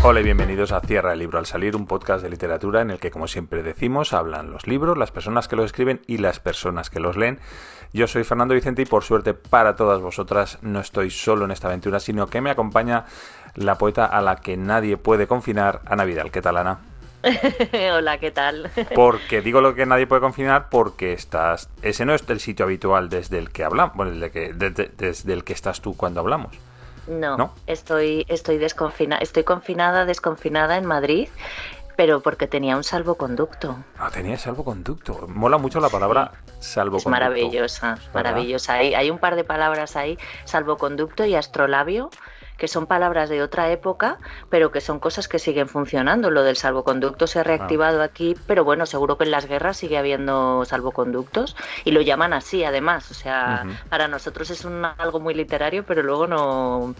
Hola y bienvenidos a Cierra el Libro al Salir, un podcast de literatura en el que, como siempre decimos, hablan los libros, las personas que los escriben y las personas que los leen. Yo soy Fernando Vicente y, por suerte para todas vosotras, no estoy solo en esta aventura, sino que me acompaña la poeta a la que nadie puede confinar, Ana Vidal. ¿Qué tal, Ana? Hola, ¿qué tal? Porque digo lo que nadie puede confinar porque ese no es el sitio habitual desde el que hablamos, bueno, desde el que estás tú cuando hablamos. No, estoy desconfinada, estoy desconfinada en Madrid, pero porque tenía un salvoconducto. Ah, tenía salvoconducto. Mola mucho la palabra salvoconducto. Es maravillosa, maravillosa. Hay un par de palabras ahí, salvoconducto y astrolabio, que son palabras de otra época, pero que son cosas que siguen funcionando. Lo del salvoconducto se ha reactivado aquí, pero bueno, seguro que en las guerras sigue habiendo salvoconductos y lo llaman así, además. O sea, para nosotros es algo muy literario, pero luego no.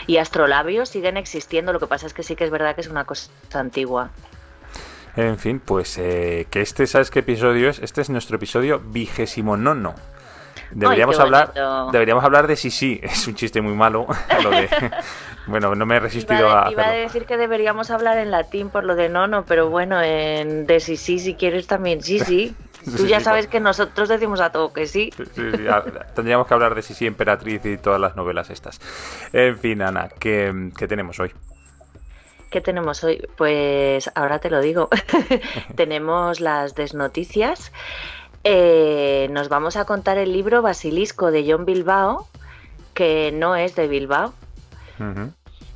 Y astrolabios siguen existiendo. Lo que pasa es que sí que es verdad que es una cosa antigua. En fin, pues que ¿sabes qué episodio es? Este es nuestro episodio 29. Deberíamos hablar de sí. Es un chiste muy malo. Bueno, no me he resistido a hacerlo. Iba a decir que deberíamos hablar en latín por lo de nono, pero bueno, de sí, si quieres también sí. Tú ya sabes que nosotros decimos a todo que sí. Sí, tendríamos que hablar de sí, Emperatriz y todas las novelas estas. En fin, Ana, ¿qué tenemos hoy? ¿Qué tenemos hoy? Pues ahora te lo digo. Tenemos las desnoticias. Nos vamos a contar el libro Basilisco de John Bilbao, que no es de Bilbao.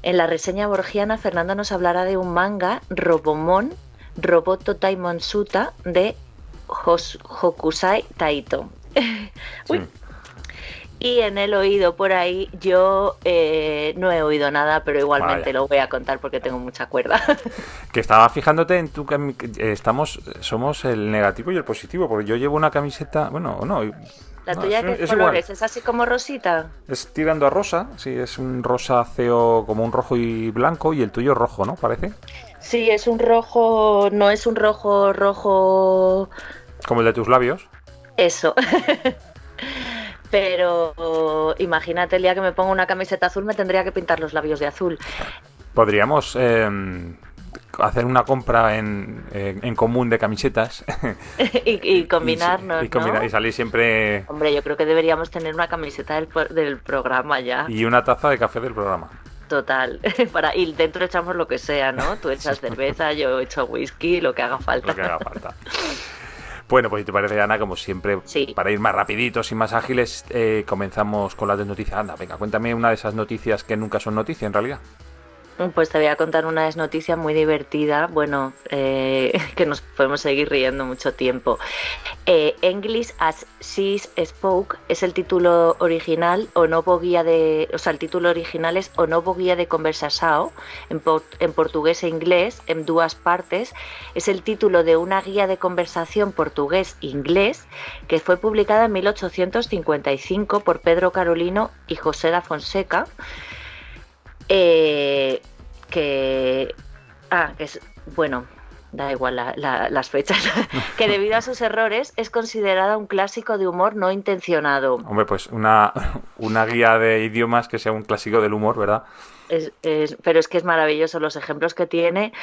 En la reseña borgiana, Fernando nos hablará de un manga, Robomon, Roboto Taimon Suta, de Hokusai Taito. Uy. Sí. Y en el oído por ahí yo no he oído nada, pero igualmente lo voy a contar porque tengo mucha cuerda. Que estaba fijándote en tu somos el negativo y el positivo, porque yo llevo una camiseta, bueno, no. ¿La tuya qué color es? ¿Es así como rosita? Es tirando a rosa, sí, es un rosáceo como un rojo y blanco, y el tuyo rojo, ¿no? Parece. Sí, es un rojo, no es un rojo. Como el de tus labios. Eso. Pero imagínate el día que me pongo una camiseta azul me tendría que pintar los labios de azul. Podríamos hacer una compra en común de camisetas y combinarnos, ¿no? Y salir siempre. Hombre, yo creo que deberíamos tener una camiseta del programa ya. Y una taza de café del programa. Total. Y dentro echamos lo que sea, ¿no? Tú echas cerveza, yo echo whisky, lo que haga falta. Lo que haga falta. Bueno, pues si te parece, Ana, como siempre, sí. Para ir más rapiditos y más ágiles, comenzamos con las desnoticias. Anda, venga, cuéntame una de esas noticias que nunca son noticia en realidad. Pues te voy a contar una desnoticia muy divertida, bueno, que nos podemos seguir riendo mucho tiempo. English as She Spoke es el título original, el título original es O Novo Guía de Conversação, en portugués e inglés, en duas partes. Es el título de una guía de conversación portugués-inglés que fue publicada en 1855 por Pedro Carolino y José da Fonseca. Bueno, da igual las fechas, que debido a sus errores es considerada un clásico de humor no intencionado. Hombre, pues una guía de idiomas que sea un clásico del humor, ¿verdad? Pero es que es maravilloso los ejemplos que tiene.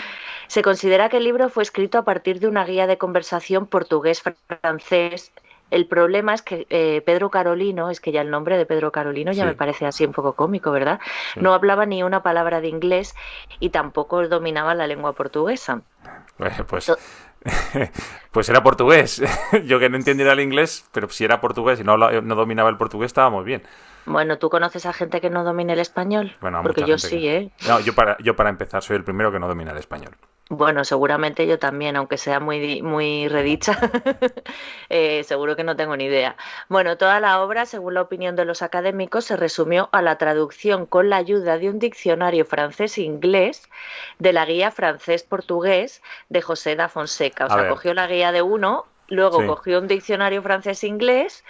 Se considera que el libro fue escrito a partir de una guía de conversación portugués-francés. El problema es que Pedro Carolino, es que ya el nombre de Pedro Carolino ya me parece así un poco cómico, ¿verdad? Sí. No hablaba ni una palabra de inglés y tampoco dominaba la lengua portuguesa. Pues era portugués. Yo que no entendiera el inglés, pero si era portugués y no dominaba el portugués, estábamos bien. Bueno, ¿tú conoces a gente que no domine el español? Bueno, porque yo sí, ¿eh? No, yo para empezar soy el primero que no domina el español. Bueno, seguramente yo también, aunque sea muy redicha, seguro que no tengo ni idea. Bueno, toda la obra, según la opinión de los académicos, se resumió a la traducción con la ayuda de un diccionario francés-inglés de la guía francés-portugués de José da Fonseca. O sea, cogió la guía de uno, luego cogió un diccionario francés-inglés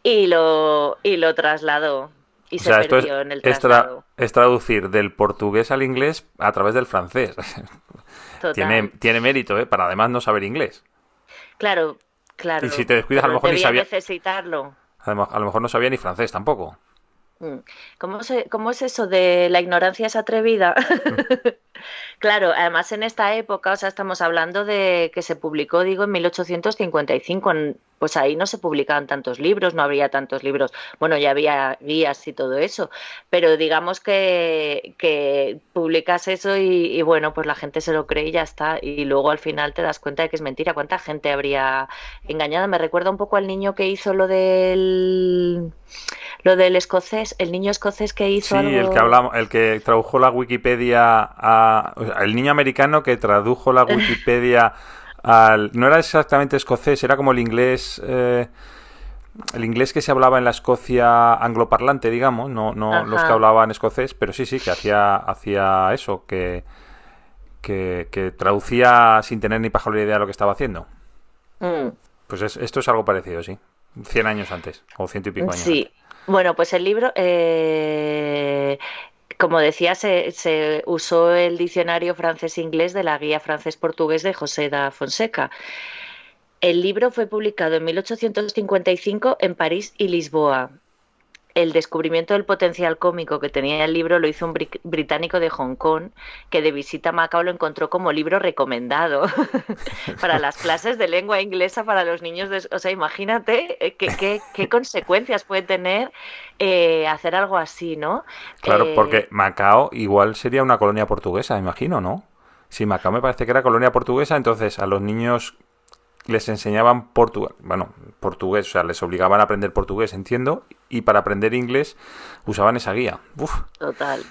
y lo trasladó. Y se perdió en el traslado. Es traducir del portugués al inglés a través del francés. Tiene mérito, para además no saber inglés. Claro. Y si te descuidas, a lo mejor ni sabía. Necesitarlo. A lo mejor no sabía ni francés tampoco. Mm. ¿Cómo es eso de la ignorancia es atrevida? Mm. Claro, además en esta época, o sea, estamos hablando de que se publicó, digo, en 1855, pues ahí no se publicaban tantos libros, no habría tantos libros, bueno, ya había guías y todo eso, pero digamos que publicas eso y bueno, pues la gente se lo cree y ya está, y luego al final te das cuenta de que es mentira, ¿cuánta gente habría engañado? Me recuerda un poco al niño que hizo lo del escocés, el niño escocés que hizo Sí, el que algo. hablamos, el que tradujo la Wikipedia o sea, el niño americano que tradujo la Wikipedia no era exactamente escocés, era como el inglés que se hablaba en la Escocia angloparlante, digamos, no los que Ajá. hablaban escocés, pero sí, que hacía eso, que traducía sin tener ni pajolera idea de lo que estaba haciendo. Mm. Pues esto es algo parecido, sí. 100 años antes, o ciento y pico años antes. Sí, bueno, pues el libro, como decía, se usó el diccionario francés-inglés de la guía francés-portugués de José da Fonseca. El libro fue publicado en 1855 en París y Lisboa. El descubrimiento del potencial cómico que tenía el libro lo hizo un británico de Hong Kong, que de visita a Macao lo encontró como libro recomendado para las clases de lengua inglesa para los niños. O sea, imagínate qué consecuencias puede tener hacer algo así, ¿no? Claro, Eh, porque Macao igual sería una colonia portuguesa, imagino, ¿no? Si Macao me parece que era colonia portuguesa, entonces a los niños les enseñaban portugués, o sea, les obligaban a aprender portugués, entiendo, y para aprender inglés usaban esa guía. Uf. Total.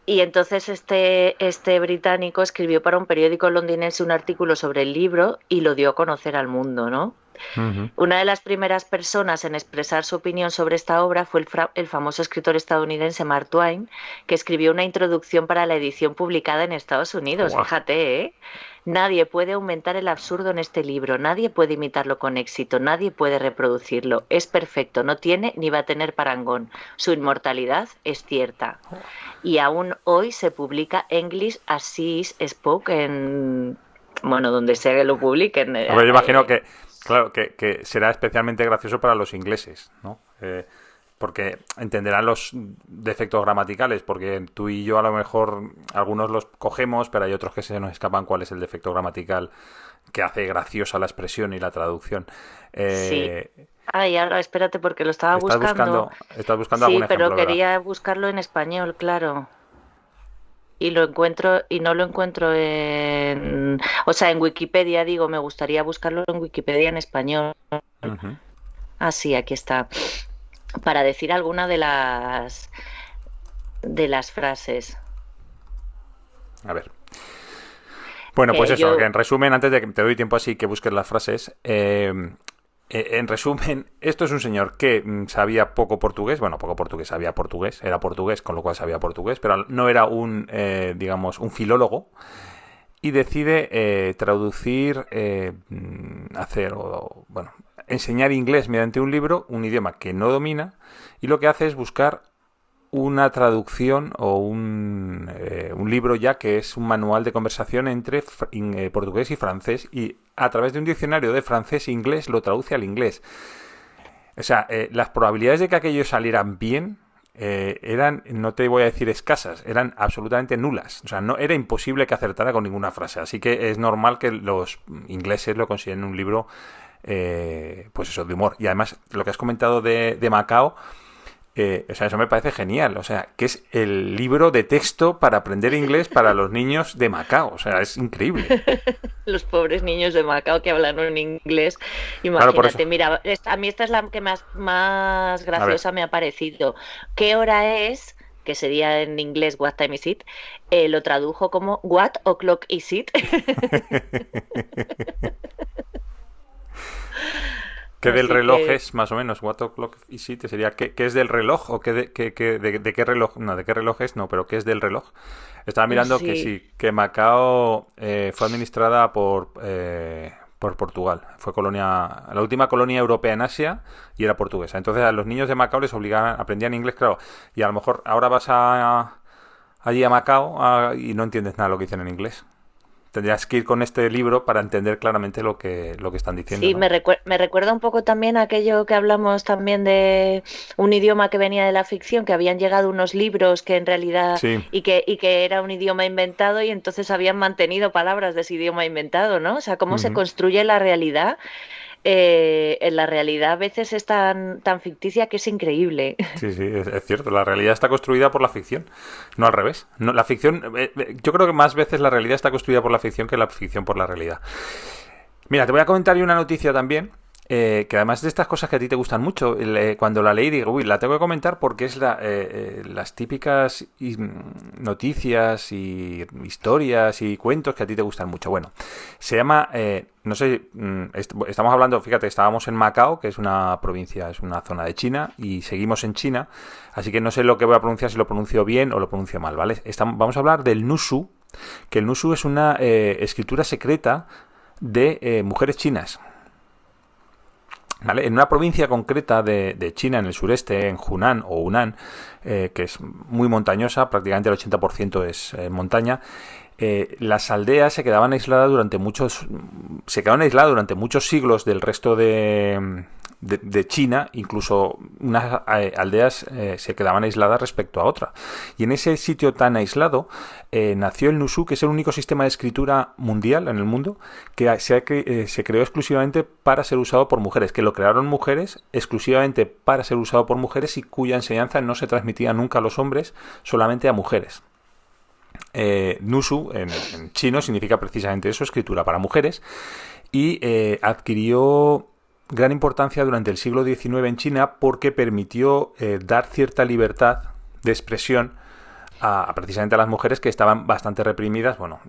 Y entonces este británico escribió para un periódico londinense un artículo sobre el libro y lo dio a conocer al mundo, ¿no? Ujú. Una de las primeras personas en expresar su opinión sobre esta obra fue el famoso escritor estadounidense Mark Twain, que escribió una introducción para la edición publicada en Estados Unidos. Buah. Fíjate, ¿eh? Nadie puede aumentar el absurdo en este libro, nadie puede imitarlo con éxito, nadie puede reproducirlo. Es perfecto, no tiene ni va a tener parangón. Su inmortalidad es cierta. Y aún hoy se publica English as she is spoke bueno, donde sea que lo publiquen. A ver, yo imagino que, claro, que será especialmente gracioso para los ingleses, ¿no? Porque entenderán los defectos gramaticales, porque tú y yo a lo mejor algunos los cogemos, pero hay otros que se nos escapan cuál es el defecto gramatical que hace graciosa la expresión y la traducción. Sí. Eh, Ay, ahora espérate porque lo estaba buscando. estás buscando Sí, algún pero ejemplo, ¿verdad? quería buscarlo en español, claro. Y lo encuentro, y no lo encuentro o sea, en Wikipedia, digo, me gustaría buscarlo en Wikipedia en español. Ujú. Ah, sí, aquí está. Para decir alguna de las frases. A ver. Bueno, pues Que eso, que yo, en resumen, antes de que te doy tiempo así que busques las frases, en resumen, esto es un señor que sabía poco portugués, bueno, poco portugués, sabía portugués, era portugués, con lo cual sabía portugués, pero no era digamos, un filólogo, y decide traducir, bueno, enseñar inglés mediante un libro, un idioma que no domina, y lo que hace es buscar una traducción o un libro ya que es un manual de conversación entre portugués y francés y a través de un diccionario de francés e inglés lo traduce al inglés. O sea, las probabilidades de que aquello salieran bien eran, no te voy a decir escasas, eran absolutamente nulas. O sea, no era imposible que acertara con ninguna frase. Así que es normal que los ingleses lo consideren un libro, pues eso, de humor. Y además, lo que has comentado de Macao, o sea, eso me parece genial. O sea, que es el libro de texto para aprender inglés para los niños de Macao. O sea, es increíble. los pobres niños de Macao que hablan en inglés, Claro, por eso. imagínate, mira, a mí esta es la que más A ver. graciosa me ha parecido. ¿Qué hora es? Que sería en inglés What time is it? Lo tradujo como What o'clock is it? ¿Qué del Así reloj que es más o menos? What o'clock is it? Sería ¿qué es del reloj? ¿O de qué reloj? No, de qué reloj es, no, pero ¿qué es del reloj? Estaba mirando que sí. sí, que Macao fue administrada por Portugal. Fue la última colonia europea en Asia y era portuguesa. Entonces a los niños de Macao les obligaban, aprendían inglés, claro. Y a lo mejor ahora vas allí a Macao y no entiendes nada de lo que dicen en inglés. tendrías que ir con este libro para entender claramente lo que están diciendo, Sí, ¿no? me recuerda un poco también a aquello que hablamos también de un idioma que venía de la ficción, que habían llegado unos libros que en realidad Sí. y que era un idioma inventado y entonces habían mantenido palabras de ese idioma inventado, ¿no? O sea, cómo se Ujú. construye la realidad. En la realidad a veces es tan ficticia que es increíble. Sí, sí, es cierto. La realidad está construida por la ficción, no al revés. No, la ficción, yo creo que más veces la realidad está construida por la ficción que la ficción por la realidad. Mira, te voy a comentar yo una noticia también, que además de estas cosas que a ti te gustan mucho, cuando la leí digo, uy, la tengo que comentar porque es las típicas noticias y historias y cuentos que a ti te gustan mucho. Bueno, se llama, no sé, estamos hablando, fíjate, estábamos en Macao, que es una provincia, es una zona de China, y seguimos en China, así que no sé lo que voy a pronunciar, si lo pronuncio bien o lo pronuncio mal, ¿vale? Vamos a hablar del Nushu, que el Nushu es una escritura secreta de mujeres chinas. ¿Vale? En una provincia concreta de China, en el sureste, en Hunan o Hunan, que es muy montañosa, prácticamente el 80% es montaña, las aldeas se quedaban aisladas durante muchos siglos del resto de China, incluso unas aldeas se quedaban aisladas respecto a otra. Y en ese sitio tan aislado nació el Nushu, que es el único sistema de escritura mundial en el mundo que se creó exclusivamente para ser usado por mujeres, que lo crearon mujeres exclusivamente para ser usado por mujeres y cuya enseñanza no se transmitía nunca a los hombres, solamente a mujeres. Nushu en chino significa precisamente eso, escritura para mujeres, y adquirió gran importancia durante el siglo XIX en China porque permitió dar cierta libertad de expresión precisamente a las mujeres que estaban bastante reprimidas. Bueno,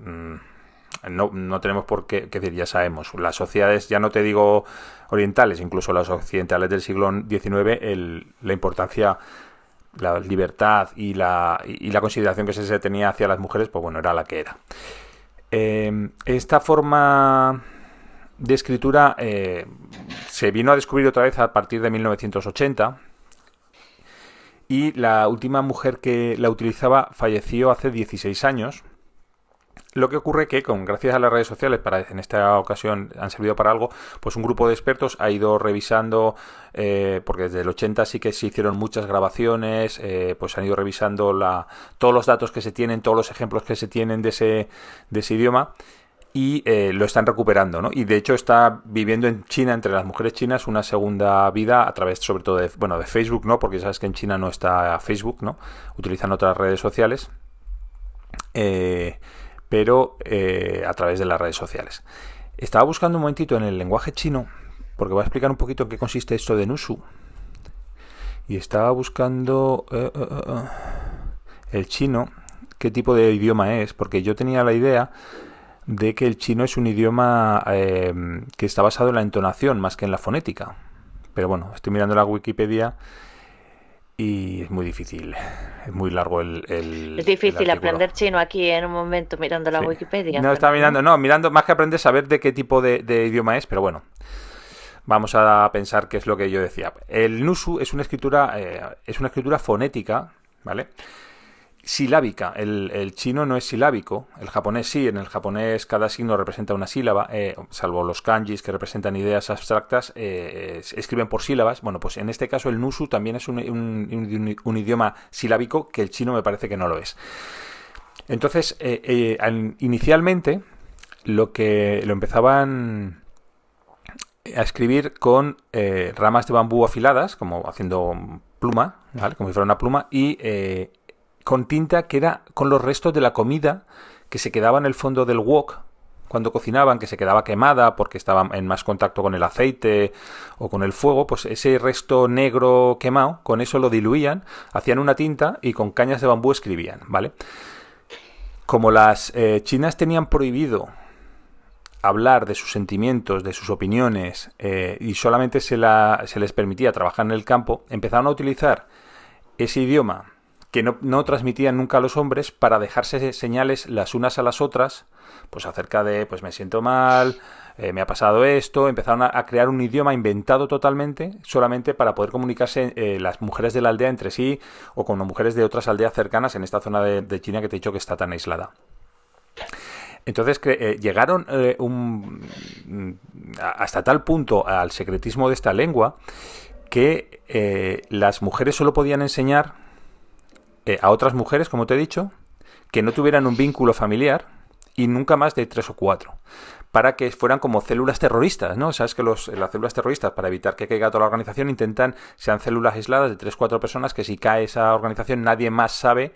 no tenemos por qué decir, ya sabemos, las sociedades, ya no te digo orientales, incluso las occidentales del siglo XIX, la importancia, la libertad y la consideración que se tenía hacia las mujeres, pues bueno, era la que era. Esta forma de escritura se vino a descubrir otra vez a partir de 1980 y la última mujer que la utilizaba falleció hace 16 años. Lo que ocurre que, gracias a las redes sociales, en esta ocasión han servido para algo, pues un grupo de expertos ha ido revisando, porque desde el 80 sí que se hicieron muchas grabaciones, pues han ido revisando todos los datos que se tienen, todos los ejemplos que se tienen de ese idioma, y lo están recuperando, ¿no? Y de hecho está viviendo en China, entre las mujeres chinas, una segunda vida a través, sobre todo, de Facebook, ¿no? Porque sabes que en China no está Facebook, ¿no? Utilizan otras redes sociales. Pero a través de las redes sociales. Estaba buscando un momentito en el lenguaje chino, porque voy a explicar un poquito en qué consiste esto de Nushu. Y estaba buscando el chino, qué tipo de idioma es, porque yo tenía la idea de que el chino es un idioma que está basado en la entonación más que en la fonética. Pero bueno, estoy mirando la Wikipedia y es muy difícil, es muy largo Es difícil aprender chino aquí en un momento mirando la Wikipedia. No, estaba mirando más que aprender, saber de qué tipo de idioma es, pero bueno, vamos a pensar qué es lo que yo decía. El Nushu es una escritura fonética, ¿vale? Silábica. El chino no es silábico, el japonés sí. En el japonés cada signo representa una sílaba, salvo los kanjis que representan ideas abstractas, escriben por sílabas. Bueno, pues en este caso el Nushu también es un idioma silábico, que el chino me parece que no lo es. Entonces, inicialmente lo empezaban a escribir con ramas de bambú afiladas, como haciendo pluma, ¿vale? Como si fuera una pluma, y con tinta que era con los restos de la comida que se quedaba en el fondo del wok cuando cocinaban, que se quedaba quemada porque estaba en más contacto con el aceite o con el fuego. Pues ese resto negro quemado, con eso lo diluían, hacían una tinta y con cañas de bambú escribían, ¿vale? Como las chinas tenían prohibido hablar de sus sentimientos, de sus opiniones, y solamente se les permitía trabajar en el campo, empezaron a utilizar ese idioma que no transmitían nunca a los hombres para dejarse señales las unas a las otras, pues acerca de, pues me siento mal, me ha pasado esto. Empezaron a crear un idioma inventado totalmente, solamente para poder comunicarse las mujeres de la aldea entre sí o con mujeres de otras aldeas cercanas en esta zona de China que te he dicho que está tan aislada. Entonces llegaron hasta tal punto al secretismo de esta lengua que las mujeres solo podían enseñar a otras mujeres, como te he dicho, que no tuvieran un vínculo familiar y nunca más de 3 o 4, para que fueran como células terroristas, ¿no? Sabes que las células terroristas, para evitar que caiga toda la organización, sean células aisladas de 3 o 4 personas, que si cae esa organización nadie más sabe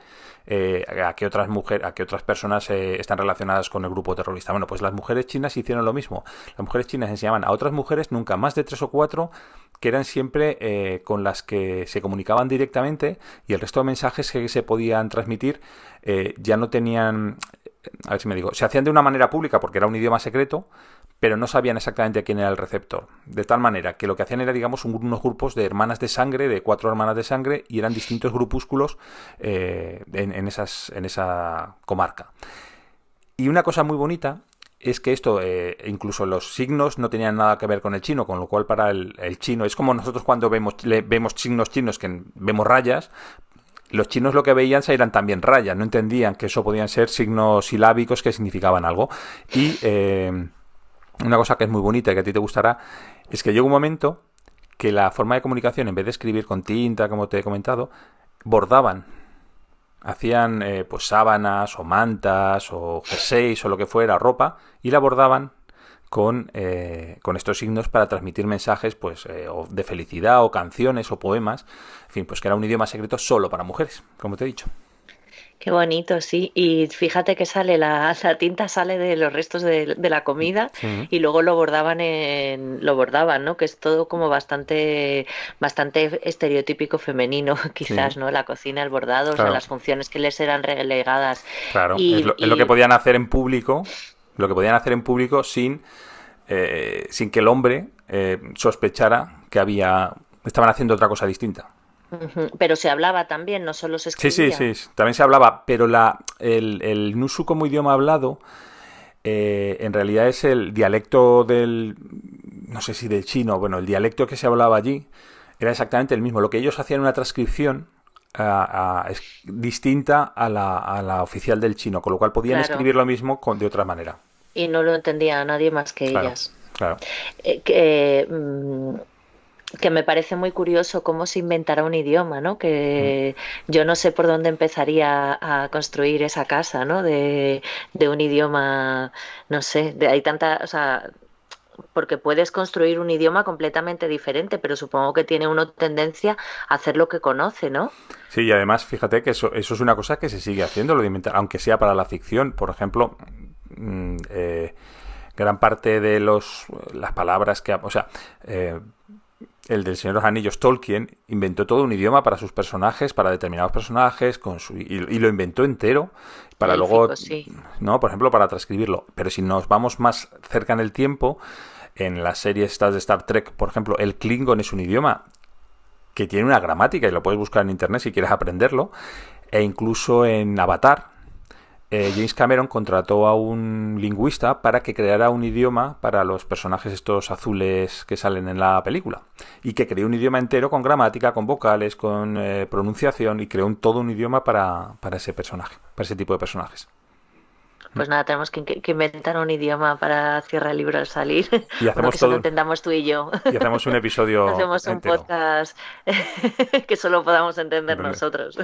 a qué otras personas están relacionadas con el grupo terrorista. Bueno, pues las mujeres chinas hicieron lo mismo. Las mujeres chinas enseñaban a otras mujeres, nunca más de 3 o 4, que eran siempre con las que se comunicaban directamente, y el resto de mensajes que se podían transmitir ya no tenían... A ver si me digo, se hacían de una manera pública porque era un idioma secreto, pero no sabían exactamente quién era el receptor. De tal manera que lo que hacían era, digamos, unos grupos de hermanas de sangre, de 4 hermanas de sangre, y eran distintos grupúsculos en esa comarca. Y una cosa muy bonita es que esto, incluso los signos no tenían nada que ver con el chino, con lo cual para el chino, es como nosotros cuando vemos signos chinos, que vemos rayas. Los chinos lo que veían eran también rayas, no entendían que eso podían ser signos silábicos que significaban algo. Y una cosa que es muy bonita y que a ti te gustará, es que llega un momento que la forma de comunicación, en vez de escribir con tinta, como te he comentado, bordaban. Hacían pues sábanas o mantas o jerseys o lo que fuera, ropa, y la bordaban con estos signos para transmitir mensajes pues o de felicidad o canciones o poemas. En fin, pues que era un idioma secreto solo para mujeres, como te he dicho. Qué bonito, sí. Y fíjate que la tinta sale de los restos de la comida Sí, y luego lo bordaban, ¿no? Que es todo como bastante estereotípico femenino, sí, quizás, ¿no? La cocina, el bordado, o sea, claro, las funciones que les eran relegadas. claro. Es Y, lo que y podían hacer en público, sin que el hombre sospechara que estaban haciendo otra cosa distinta. ujú, pero se hablaba también, no solo se Sí, sí, escribía. sí, también se hablaba, pero el Nusu como idioma hablado en realidad es el dialecto no sé si del chino, bueno, el dialecto que se hablaba allí era exactamente el mismo. Lo que ellos hacían una transcripción es distinta a la oficial del chino, con lo cual podían Claro. escribir lo mismo de otra manera. Y no lo entendía nadie más que Claro, ellas. claro. Eh, que, mm, que me parece muy curioso cómo se inventará un idioma, ¿no? Mm. Que yo no sé por dónde empezaría a construir esa casa, ¿no? De un idioma, no sé, hay tanta, o sea, porque puedes construir un idioma completamente diferente, pero supongo que tiene uno tendencia a hacer lo que conoce, ¿no? Sí, y además, fíjate que eso es una cosa que se sigue haciendo, lo de inventar, aunque sea para la ficción. Por ejemplo, gran parte de las palabras que... O sea, el del Señor de los Anillos, Tolkien, inventó todo un idioma para sus personajes, para determinados personajes, y lo inventó entero, para luego, Élfico, sí. ¿no? Por ejemplo, para transcribirlo. Pero si nos vamos más cerca en el tiempo, en las series estas de Star Trek, por ejemplo, el Klingon es un idioma que tiene una gramática, y lo puedes buscar en internet si quieres aprenderlo, e incluso en Avatar, James Cameron contrató a un lingüista para que creara un idioma para los personajes estos azules que salen en la película, y que creó un idioma entero con gramática, con vocales, con pronunciación, y creó todo un idioma para ese personaje, para ese tipo de personajes. Pues nada, tenemos que inventar un idioma para Cierra el Libro al salir, Y uno hacemos que solo todo entendamos tú y yo. y hacemos un episodio Hacemos un entero. podcast que solo podamos entender ¿Entendés? nosotros.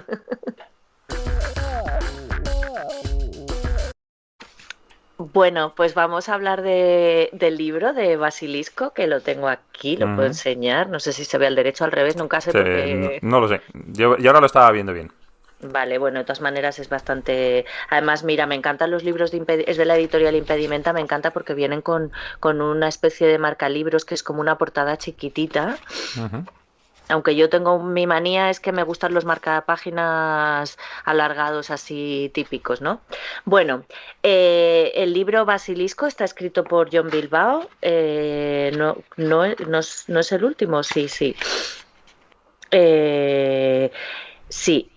Bueno, pues vamos a hablar del libro de Basilisco, que lo tengo aquí, lo puedo Ujú. enseñar. No sé si se ve al derecho o al revés, nunca sé No, porque... no lo sé. Yo ahora lo estaba viendo bien. Vale, bueno, de todas maneras es bastante... Además, mira, me encantan los libros es de la editorial Impedimenta, me encanta porque vienen con una especie de marcalibros que es como una portada chiquitita. Ujú. Aunque yo tengo mi manía es que me gustan los marcapáginas alargados así típicos, ¿no? Bueno, el libro Basilisco está escrito por John Bilbao. No es el último, sí, sí. Eh, sí,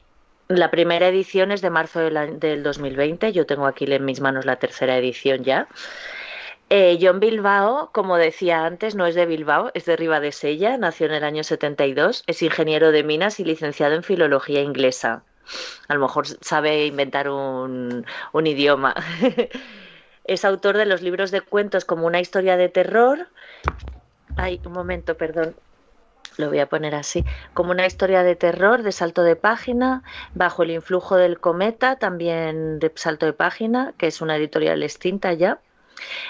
la primera edición es de marzo del 2020. Yo tengo aquí en mis manos la tercera edición ya. John Bilbao, como decía antes, no es de Bilbao, es de Ribadesella, nació en el año 72, es ingeniero de minas y licenciado en filología inglesa. A lo mejor sabe inventar un idioma. es autor de los libros de cuentos como Una historia de terror. Ay, un momento, perdón. Lo voy a poner así, como Una historia de terror, de salto de página, Bajo el influjo del cometa, también de salto de página, que es una editorial extinta ya,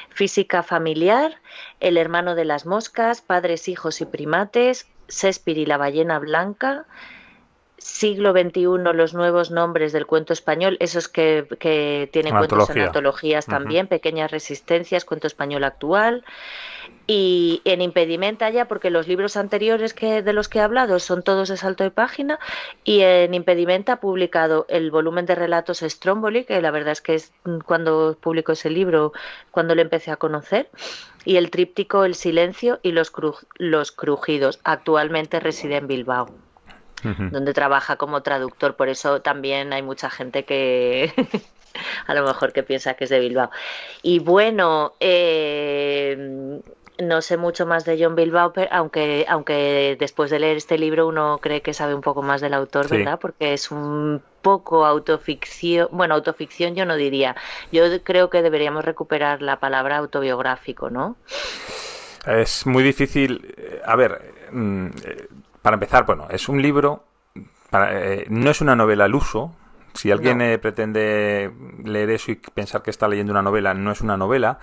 Física familiar, El hermano de las moscas, Padres, hijos y primates, Shakespeare y la ballena blanca, Siglo XXI, los nuevos nombres del cuento español, esos que tienen Una cuentos en antología. antologías Ujú. también, Pequeñas resistencias, cuento español actual. Y en Impedimenta ya, porque los libros anteriores de los que he hablado son todos de salto de página, y en Impedimenta ha publicado el volumen de relatos Stromboli, que la verdad es que es cuando publicó ese libro, cuando le empecé a conocer, y el tríptico El silencio y los crujidos. Actualmente reside en Bilbao, Ujú. donde trabaja como traductor, por eso también hay mucha gente que a lo mejor que piensa que es de Bilbao. Y bueno, no sé mucho más de John Bilbao, pero aunque después de leer este libro uno cree que sabe un poco más del autor, Sí. ¿verdad? Porque es un poco autoficción, bueno, autoficción yo no diría. Yo creo que deberíamos recuperar la palabra autobiográfico, ¿no? Es muy difícil. A ver, para empezar, bueno, es un libro, no es una novela al uso. Si alguien No. pretende leer eso y pensar que está leyendo una novela, no es una novela.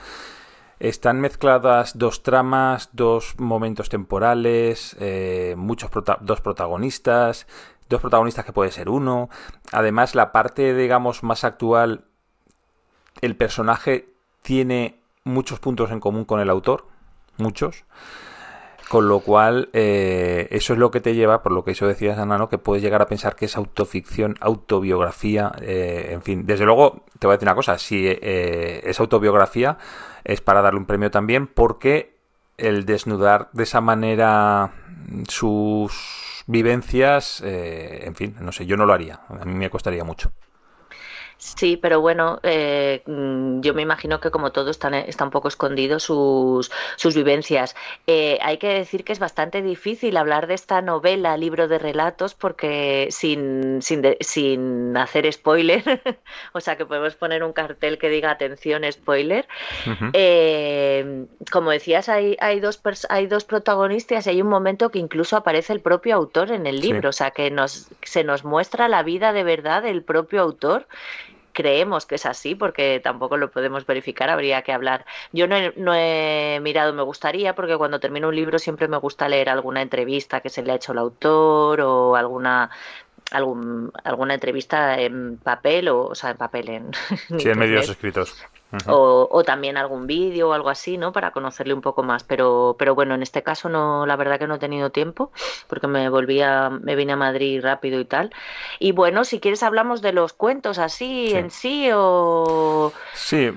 Están mezcladas dos tramas, dos momentos temporales, dos protagonistas que puede ser uno. Además, la parte, digamos, más actual, el personaje tiene muchos puntos en común con el autor, muchos. Con lo cual, eso es lo que te lleva, por lo que eso decías, Ana, ¿no? Que puedes llegar a pensar que es autoficción, autobiografía, en fin. Desde luego, te voy a decir una cosa, si es autobiografía, es para darle un premio también, porque el desnudar de esa manera sus vivencias, en fin, no sé, yo no lo haría, a mí me costaría mucho. Sí, pero bueno, yo me imagino que como todo está un poco escondido sus vivencias. Hay que decir que es bastante difícil hablar de esta novela, libro de relatos, porque sin hacer spoiler, o sea que podemos poner un cartel que diga atención, spoiler. Ujú. Como decías, hay dos protagonistas y hay un momento que incluso aparece el propio autor en el Sí. libro, o sea que se nos muestra la vida de verdad del propio autor. Creemos que es así porque tampoco lo podemos verificar, habría que hablar. Yo no he mirado, me gustaría, porque cuando termino un libro siempre me gusta leer alguna entrevista que se le ha hecho al autor o alguna entrevista en papel, o sea, en papel, en Sí, en medios internet, escritos. Ujú. o también algún vídeo o algo así, ¿no? Para conocerle un poco más. Pero bueno, en este caso no, la verdad que no he tenido tiempo, porque me vine a Madrid rápido y tal. Y bueno, si quieres hablamos de los cuentos así Sí. en sí, Sí,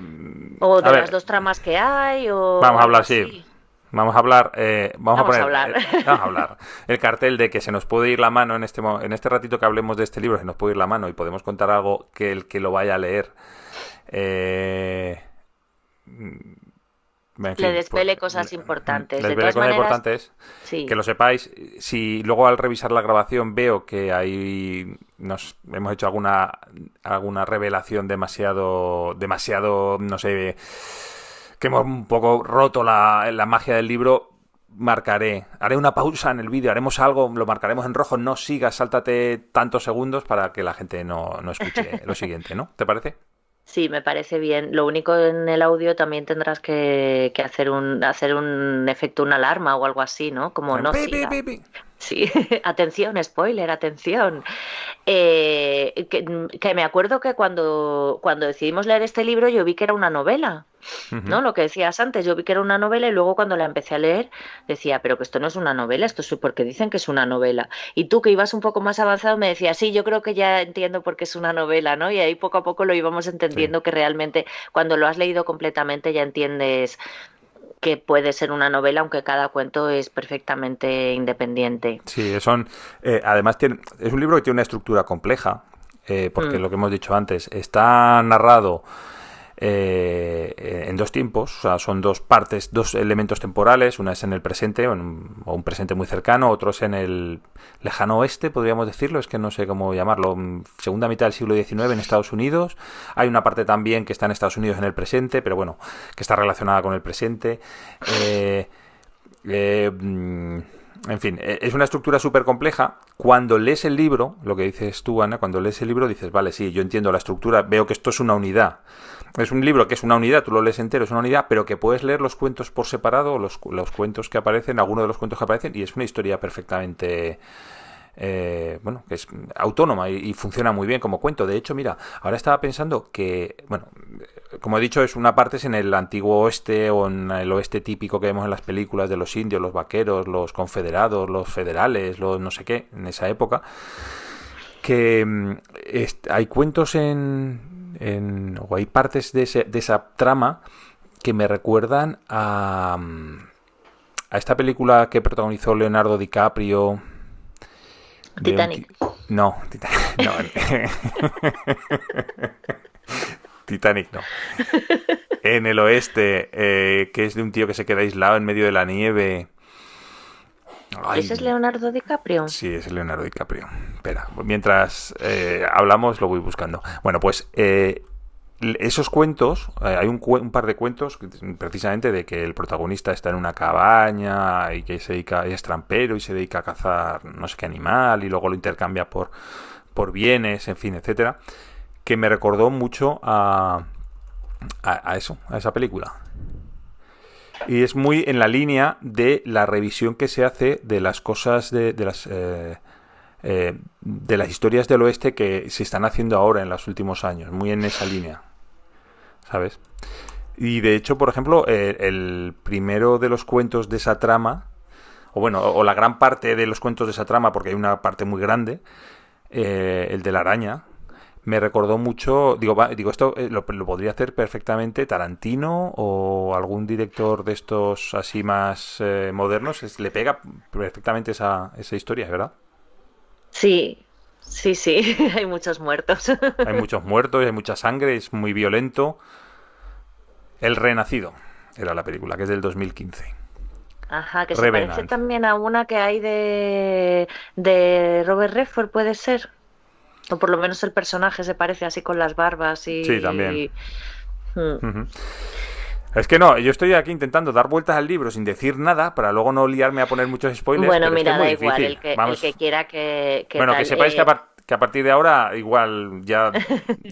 o a de las ver, dos tramas que hay, o vamos a algo hablar, sí. así. Vamos a hablar, vamos a Vamos a poner, hablar. vamos a hablar el cartel de que se nos puede ir la mano en este ratito que hablemos de este libro, se nos puede ir la mano y podemos contar algo que el que lo vaya a leer, eh, en Le fin, pues, desvele cosas importantes. les De veré todas cosas maneras, importantes, que sí. lo sepáis. Si luego al revisar la grabación veo que nos hemos hecho alguna revelación demasiado, no sé, que hemos un poco roto la magia del libro, haré una pausa en el vídeo, haremos algo, lo marcaremos en rojo, no sigas, sáltate tantos segundos para que la gente no escuche lo siguiente, ¿no? ¿Te parece? Sí, me parece bien. Lo único en el audio también tendrás que hacer un efecto, una alarma o algo así, ¿no? Como no Pi, pi, siga. pi, pi. Sí, atención, spoiler, atención. Que me acuerdo que cuando decidimos leer este libro yo vi que era una novela, Ujú. ¿no? Lo que decías antes, yo vi que era una novela y luego cuando la empecé a leer decía, pero que esto no es una novela, esto es porque dicen que es una novela. Y tú que ibas un poco más avanzado me decías, sí, yo creo que ya entiendo por qué es una novela, ¿no? Y ahí poco a poco lo íbamos Sí. entendiendo que realmente cuando lo has leído completamente ya entiendes que puede ser una novela, aunque cada cuento es perfectamente independiente. Sí, además es un libro que tiene una estructura compleja, porque Mm, lo que hemos dicho antes, está narrado, en dos tiempos, o sea, son dos partes, dos elementos temporales, una es en el presente o un presente muy cercano, otro es en el lejano oeste, podríamos decirlo, es que no sé cómo llamarlo, segunda mitad del siglo XIX en Estados Unidos. Hay una parte también que está en Estados Unidos en el presente, pero bueno, que está relacionada con el presente. En fin, es una estructura súper compleja. Cuando lees el libro, lo que dices tú, Ana, cuando lees el libro dices, vale, sí, yo entiendo la estructura, veo que esto es una unidad. Es un libro que es una unidad, tú lo lees entero, es una unidad, pero que puedes leer los cuentos por separado, los cuentos que aparecen, algunos de los cuentos que aparecen, y es una historia perfectamente... bueno, que es autónoma y funciona muy bien como cuento. De hecho, mira, ahora estaba pensando que, bueno, como he dicho, es una parte es en el antiguo oeste o en el oeste típico que vemos en las películas de los indios, los vaqueros, los confederados, los federales, los no sé qué, en esa época, que hay cuentos o hay partes de esa trama que me recuerdan a esta película que protagonizó Leonardo DiCaprio. Titanic. No, no. Titanic no. En el oeste, que es de un tío que se queda aislado en medio de la nieve. Ay, ¿Ese es Leonardo DiCaprio? sí, es Leonardo DiCaprio. Espera, mientras hablamos lo voy buscando. Bueno, pues esos cuentos, hay un par de cuentos precisamente de que el protagonista está en una cabaña y que se dedica, es trampero y se dedica a cazar no sé qué animal y luego lo intercambia por bienes, en fin, etcétera, que me recordó mucho a eso, a esa película. Y es muy en la línea de la revisión que se hace de las cosas de las historias del oeste que se están haciendo ahora en los últimos años, muy en esa línea, ¿sabes? Y de hecho, por ejemplo, el primero de los cuentos de esa trama, o bueno, o la gran parte de los cuentos de esa trama, porque hay una parte muy grande, el de la araña, me recordó mucho, digo esto lo podría hacer perfectamente Tarantino o algún director de estos así más modernos, le pega perfectamente esa historia, ¿verdad? Sí, sí, hay muchos muertos. Hay muchos muertos, hay mucha sangre, es muy violento. El Renacido era la película, que es del 2015. Ajá, que se parece Revenant. también a una que hay de Robert Redford, puede ser. O por lo menos el personaje se parece así con las barbas Sí, también. y... Mm. Uh-huh. Es que no, yo estoy aquí intentando dar vueltas al libro sin decir nada para luego no liarme a poner muchos spoilers, Bueno, pero es que es mira, muy da igual, difícil. el que Vamos, quiera que bueno, que tal. sepáis que a partir de ahora igual ya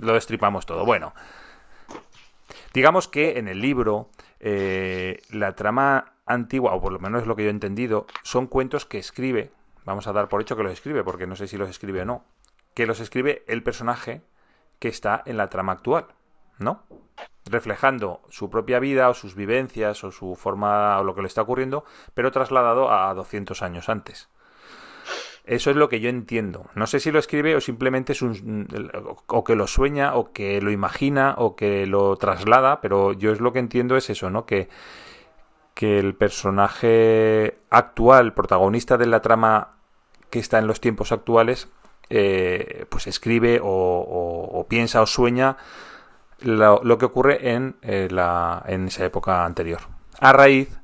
lo destripamos todo. Bueno, digamos que en el libro la trama antigua, o por lo menos es lo que yo he entendido, son cuentos que escribe, vamos a dar por hecho que los escribe, porque no sé si los escribe o no, que los escribe el personaje que está en la trama actual, ¿no? Reflejando su propia vida o sus vivencias o su forma o lo que le está ocurriendo, pero trasladado a 200 años antes. Eso es lo que yo entiendo. No sé si lo escribe o simplemente es o que lo sueña o que lo imagina o que lo traslada, pero yo es lo que entiendo es eso, ¿no? Que el personaje actual, protagonista de la trama que está en los tiempos actuales, pues escribe o piensa o sueña lo que ocurre en esa época anterior. A raíz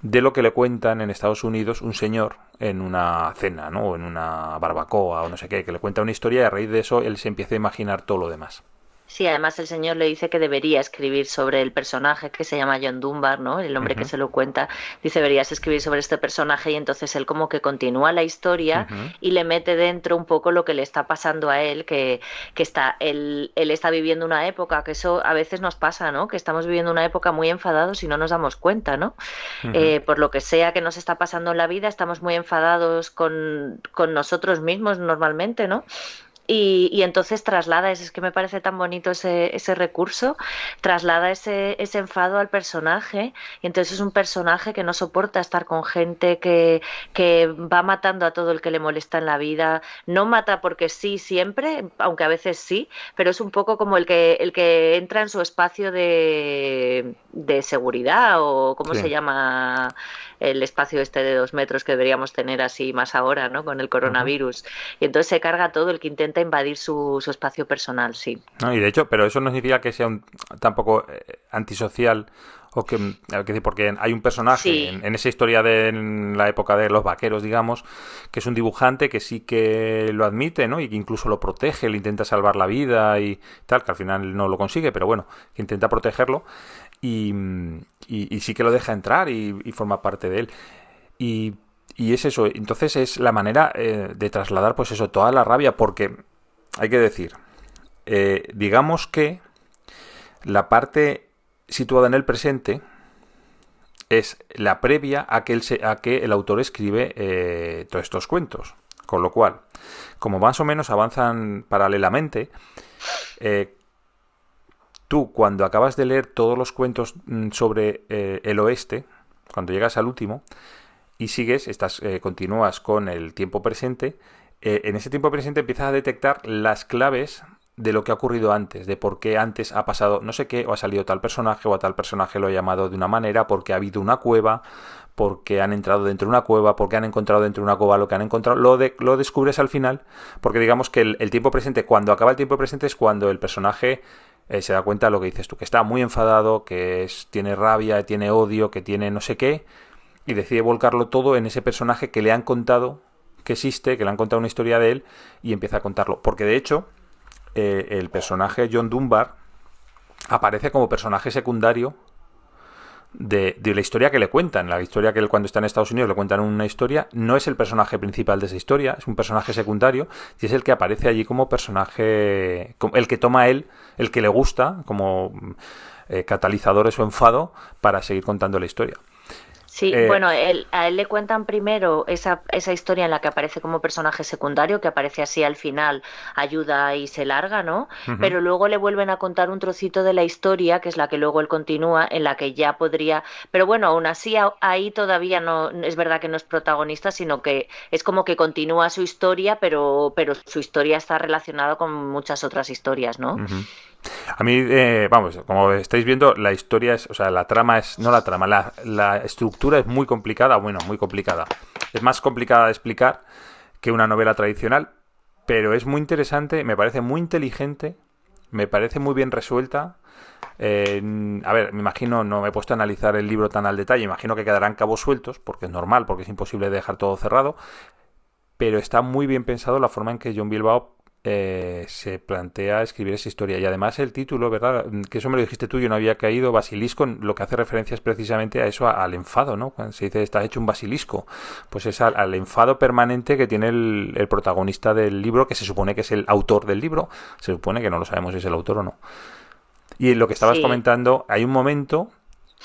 de lo que le cuentan en Estados Unidos un señor en una cena, ¿no? O en una barbacoa o no sé qué, que le cuenta una historia y a raíz de eso él se empieza a imaginar todo lo demás. Sí, además el señor le dice que debería escribir sobre el personaje que se llama John Dunbar, ¿no? El hombre que Uh-huh, se lo cuenta, dice deberías escribir sobre este personaje y entonces él como que continúa la historia uh-huh, y le mete dentro un poco lo que le está pasando a él, él está viviendo una época, que eso a veces nos pasa, ¿no? Que estamos viviendo una época muy enfadados y no nos damos cuenta, ¿no? uh-huh. Por lo que sea que nos está pasando en la vida, estamos muy enfadados con nosotros mismos normalmente, ¿no? Y entonces traslada, es que me parece tan bonito ese recurso, traslada ese enfado al personaje, y entonces es un personaje que no soporta estar con gente que va matando a todo el que le molesta en la vida, no mata porque sí siempre, aunque a veces sí, pero es un poco como el que entra en su espacio de seguridad, o cómo Sí. se llama el espacio este de 2 metros que deberíamos tener así más ahora, ¿no? Con el Uh-huh. coronavirus. Y entonces se carga todo el que intenta intenta invadir su espacio personal, sí. No, y de hecho, pero eso no significa que sea tampoco antisocial o que porque hay un personaje Sí, en esa historia de en la época de los vaqueros, digamos, que es un dibujante que sí que lo admite, ¿no? Y que incluso lo protege, le intenta salvar la vida y tal, que al final no lo consigue, pero bueno, que intenta protegerlo y, y sí que lo deja entrar y forma parte de él. Y, y es eso, entonces es la manera de trasladar pues eso, toda la rabia, porque hay que decir, digamos que la parte situada en el presente es la previa a que el autor escribe todos estos cuentos. Con lo cual, como más o menos avanzan paralelamente, eh, tú cuando acabas de leer todos los cuentos sobre el oeste, cuando llegas al último, y sigues, continúas con el tiempo presente, en ese tiempo presente empiezas a detectar las claves de lo que ha ocurrido antes, de por qué antes ha pasado no sé qué, o ha salido tal personaje, o a tal personaje lo ha llamado de una manera, porque ha habido una cueva, porque han entrado dentro de una cueva, porque han encontrado dentro de una cueva lo que han encontrado, lo descubres al final, porque digamos que el tiempo presente, cuando acaba el tiempo presente es cuando el personaje se da cuenta de lo que dices tú, que está muy enfadado, que tiene rabia, tiene odio, que tiene no sé qué, y decide volcarlo todo en ese personaje que le han contado que existe, que le han contado una historia de él y empieza a contarlo. Porque de hecho, el personaje John Dunbar aparece como personaje secundario de la historia que le cuentan. La historia que él cuando está en Estados Unidos le cuentan una historia, no es el personaje principal de esa historia, es un personaje secundario y es el que aparece allí como personaje, el que toma él, el que le gusta como catalizador de su enfado para seguir contando la historia. Sí, Eh, bueno, a él le cuentan primero esa historia en la que aparece como personaje secundario, que aparece así al final, ayuda y se larga, ¿no? uh-huh. Pero luego le vuelven a contar un trocito de la historia, que es la que luego él continúa, en la que ya podría... Pero bueno, aún así ahí todavía no es verdad que no es protagonista, sino que es como que continúa su historia, pero su historia está relacionada con muchas otras historias, ¿no? Uh-huh. A mí, vamos, como estáis viendo, la historia es, o sea, la trama es, no la trama, la estructura es muy complicada, bueno, muy complicada. Es más complicada de explicar que una novela tradicional, pero es muy interesante, me parece muy inteligente, me parece muy bien resuelta. A ver, me imagino, no me he puesto a analizar el libro tan al detalle, imagino que quedarán cabos sueltos, porque es normal, porque es imposible dejar todo cerrado, pero está muy bien pensado la forma en que John Bilbao se plantea escribir esa historia. Y además el título, ¿verdad? Que eso me lo dijiste tú, yo no había caído, basilisco, lo que hace referencia es precisamente a eso, al enfado, ¿no? Cuando se dice está hecho un basilisco, pues es al enfado permanente que tiene el protagonista del libro, que se supone que es el autor del libro, se supone que no lo sabemos si es el autor o no. Y lo que estabas Sí. comentando, hay un momento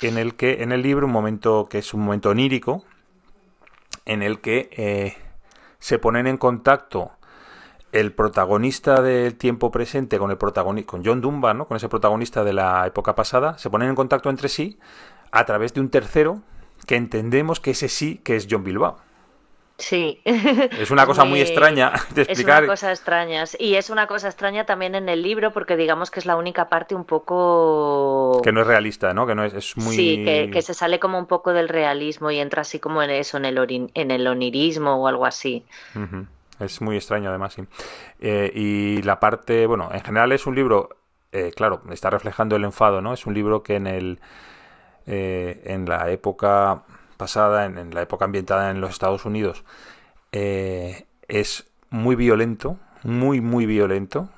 en el que, en el libro, un momento que es un momento onírico, en el que se ponen en contacto el protagonista del tiempo presente con el protagonista, con John Dunbar, ¿no? Con ese protagonista de la época pasada, se ponen en contacto entre sí a través de un tercero que entendemos que ese sí que es John Bilbao. Sí, Es una es cosa muy muy, extraña de es una explicar, cosa extraña. Y es una cosa extraña también en el libro porque digamos que es la única parte un poco, que no es realista, ¿no? Que no es sí, que muy... se sale como un poco del realismo y entra así como en eso, en el onirismo o algo así. Uh-huh. Es muy extraño además, sí. Y la parte, bueno, en general es un libro, claro, está reflejando el enfado, ¿no? Es un libro que en la época pasada, en la época ambientada en los Estados Unidos, es muy violento, muy violento,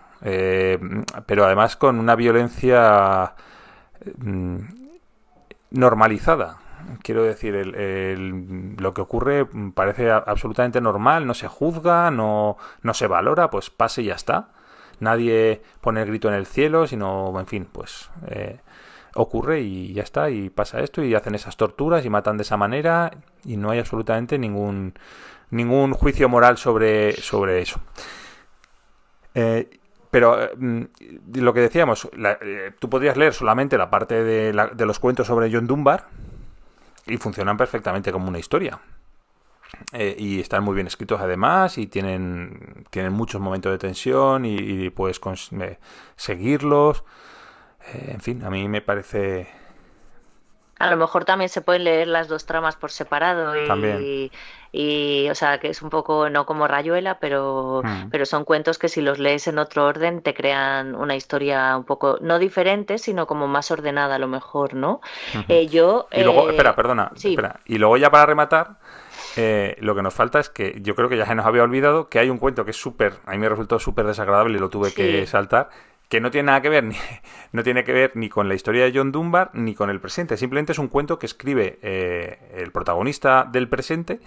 pero además con una violencia mm, normalizada. Quiero decir, lo que ocurre parece absolutamente normal, no se juzga, no se valora, pues pase y ya está. Nadie pone el grito en el cielo, sino, en fin, pues ocurre y ya está, y pasa esto, y hacen esas torturas y matan de esa manera, y no hay absolutamente ningún juicio moral sobre eso. Eh, pero lo que decíamos, tú podrías leer solamente la parte de los cuentos sobre John Dunbar y funcionan perfectamente como una historia. Y están muy bien escritos además y tienen muchos momentos de tensión y puedes seguirlos. En fin, a mí me parece A lo mejor también se pueden leer las dos tramas por separado También. o sea, que es un poco no como Rayuela, Mm, pero son cuentos que si los lees en otro orden te crean una historia un poco, no diferente, sino como más ordenada a lo mejor, ¿no? ujú. Yo, Y luego, espera, perdona, sí, espera. Y luego ya para rematar, lo que nos falta es que yo creo que ya se nos había olvidado que hay un cuento que es súper, a mí me resultó súper desagradable y lo tuve que sí. saltar, que no tiene nada que ver ni, no tiene que ver ni con la historia de John Dunbar ni con el presente. Simplemente es un cuento que escribe el protagonista del presente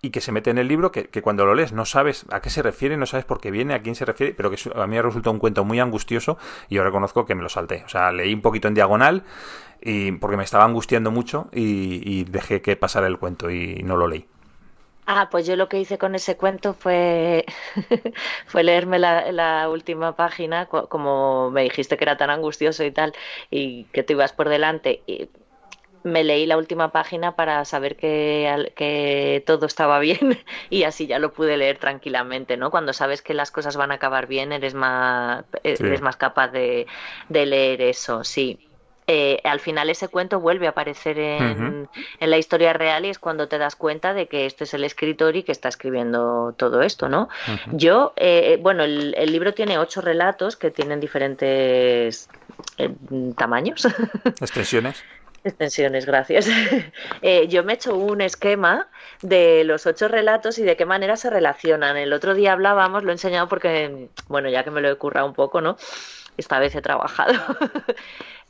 y que se mete en el libro que cuando lo lees no sabes a qué se refiere, no sabes por qué viene, a quién se refiere, pero que a mí me resultó un cuento muy angustioso y yo reconozco que me lo salté. O sea, leí un poquito en diagonal y porque me estaba angustiando mucho y dejé que pasara el cuento y no lo leí. Ah, pues yo lo que hice con ese cuento fue, fue leerme la última página, como me dijiste que era tan angustioso y tal, y que tú ibas por delante. Y me leí la última página para saber que todo estaba bien y así ya lo pude leer tranquilamente, ¿no? Cuando sabes que las cosas van a acabar bien, Sí. eres más capaz de leer eso, sí. Al final ese cuento vuelve a aparecer Ujú, en la historia real y es cuando te das cuenta de que este es el escritor y que está escribiendo todo esto, ¿no? ujú. Yo, bueno, el libro tiene 8 relatos que tienen diferentes eh, tamaños. Extensiones. Extensiones, gracias. Yo me he hecho un esquema de los 8 relatos y de qué manera se relacionan. El otro día hablábamos, lo he enseñado porque, bueno, ya que me lo he currado un poco, ¿no? Esta vez he trabajado.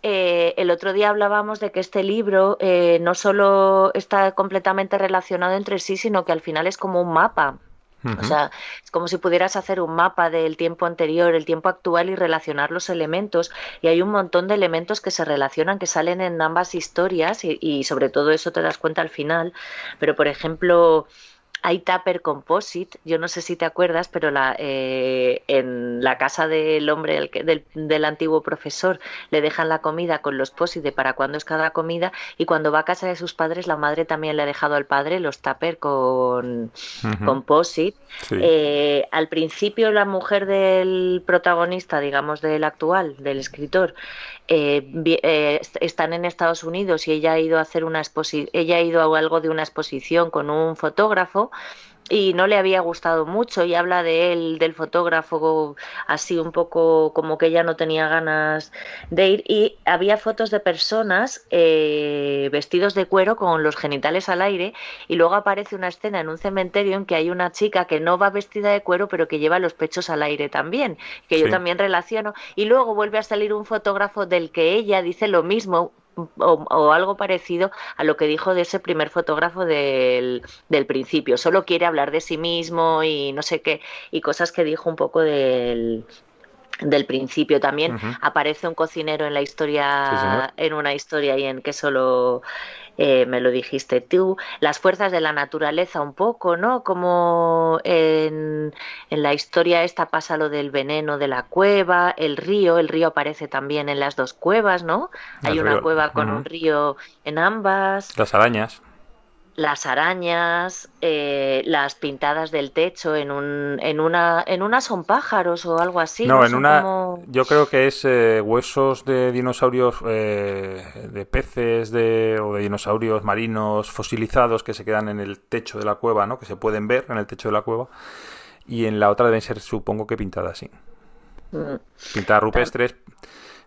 El otro día hablábamos de que este libro no solo está completamente relacionado entre sí, sino que al final es como un mapa. O Ujú. sea, es como si pudieras hacer un mapa del tiempo anterior, el tiempo actual y relacionar los elementos. Y hay un montón de elementos que se relacionan, que salen en ambas historias y sobre todo eso te das cuenta al final. Pero, por ejemplo, hay Tupper Composite, yo no sé si te acuerdas, pero en la casa del hombre, del antiguo profesor, le dejan la comida con los posit de para cuándo es cada comida y cuando va a casa de sus padres, la madre también le ha dejado al padre los Tupper Ujú. con posit. Sí. Al principio la mujer del protagonista, digamos del actual, del escritor, están en Estados Unidos y ella ha ido a hacer ella ha ido a algo de una exposición con un fotógrafo y no le había gustado mucho y habla de él, del fotógrafo, así un poco como que ella no tenía ganas de ir y había fotos de personas vestidos de cuero con los genitales al aire y luego aparece una escena en un cementerio en que hay una chica que no va vestida de cuero pero que lleva los pechos al aire también, que yo Sí. también relaciono y luego vuelve a salir un fotógrafo del que ella dice lo mismo o algo parecido a lo que dijo de ese primer fotógrafo del principio. Solo quiere hablar de sí mismo y no sé qué, y cosas que dijo un poco del principio. También Ujú. aparece un cocinero en la Sí, señor. historia, en una historia y en que solo me lo dijiste tú, las fuerzas de la naturaleza un poco, ¿no? Como en la historia esta pasa lo del veneno de la cueva, el río aparece también en las dos cuevas, ¿no? El Hay una río. cueva con un Ujú. río en ambas, Las arañas. las arañas, las pintadas del techo en una son pájaros o algo así, No, ¿no? en Son una. como... Yo creo que es huesos de dinosaurios, de peces o de dinosaurios marinos fosilizados que se quedan en el techo de la cueva, ¿no? Que se pueden ver en el techo de la cueva. Y en la otra deben ser, supongo que pintadas, sí. mm, Pintadas tam- rupestres,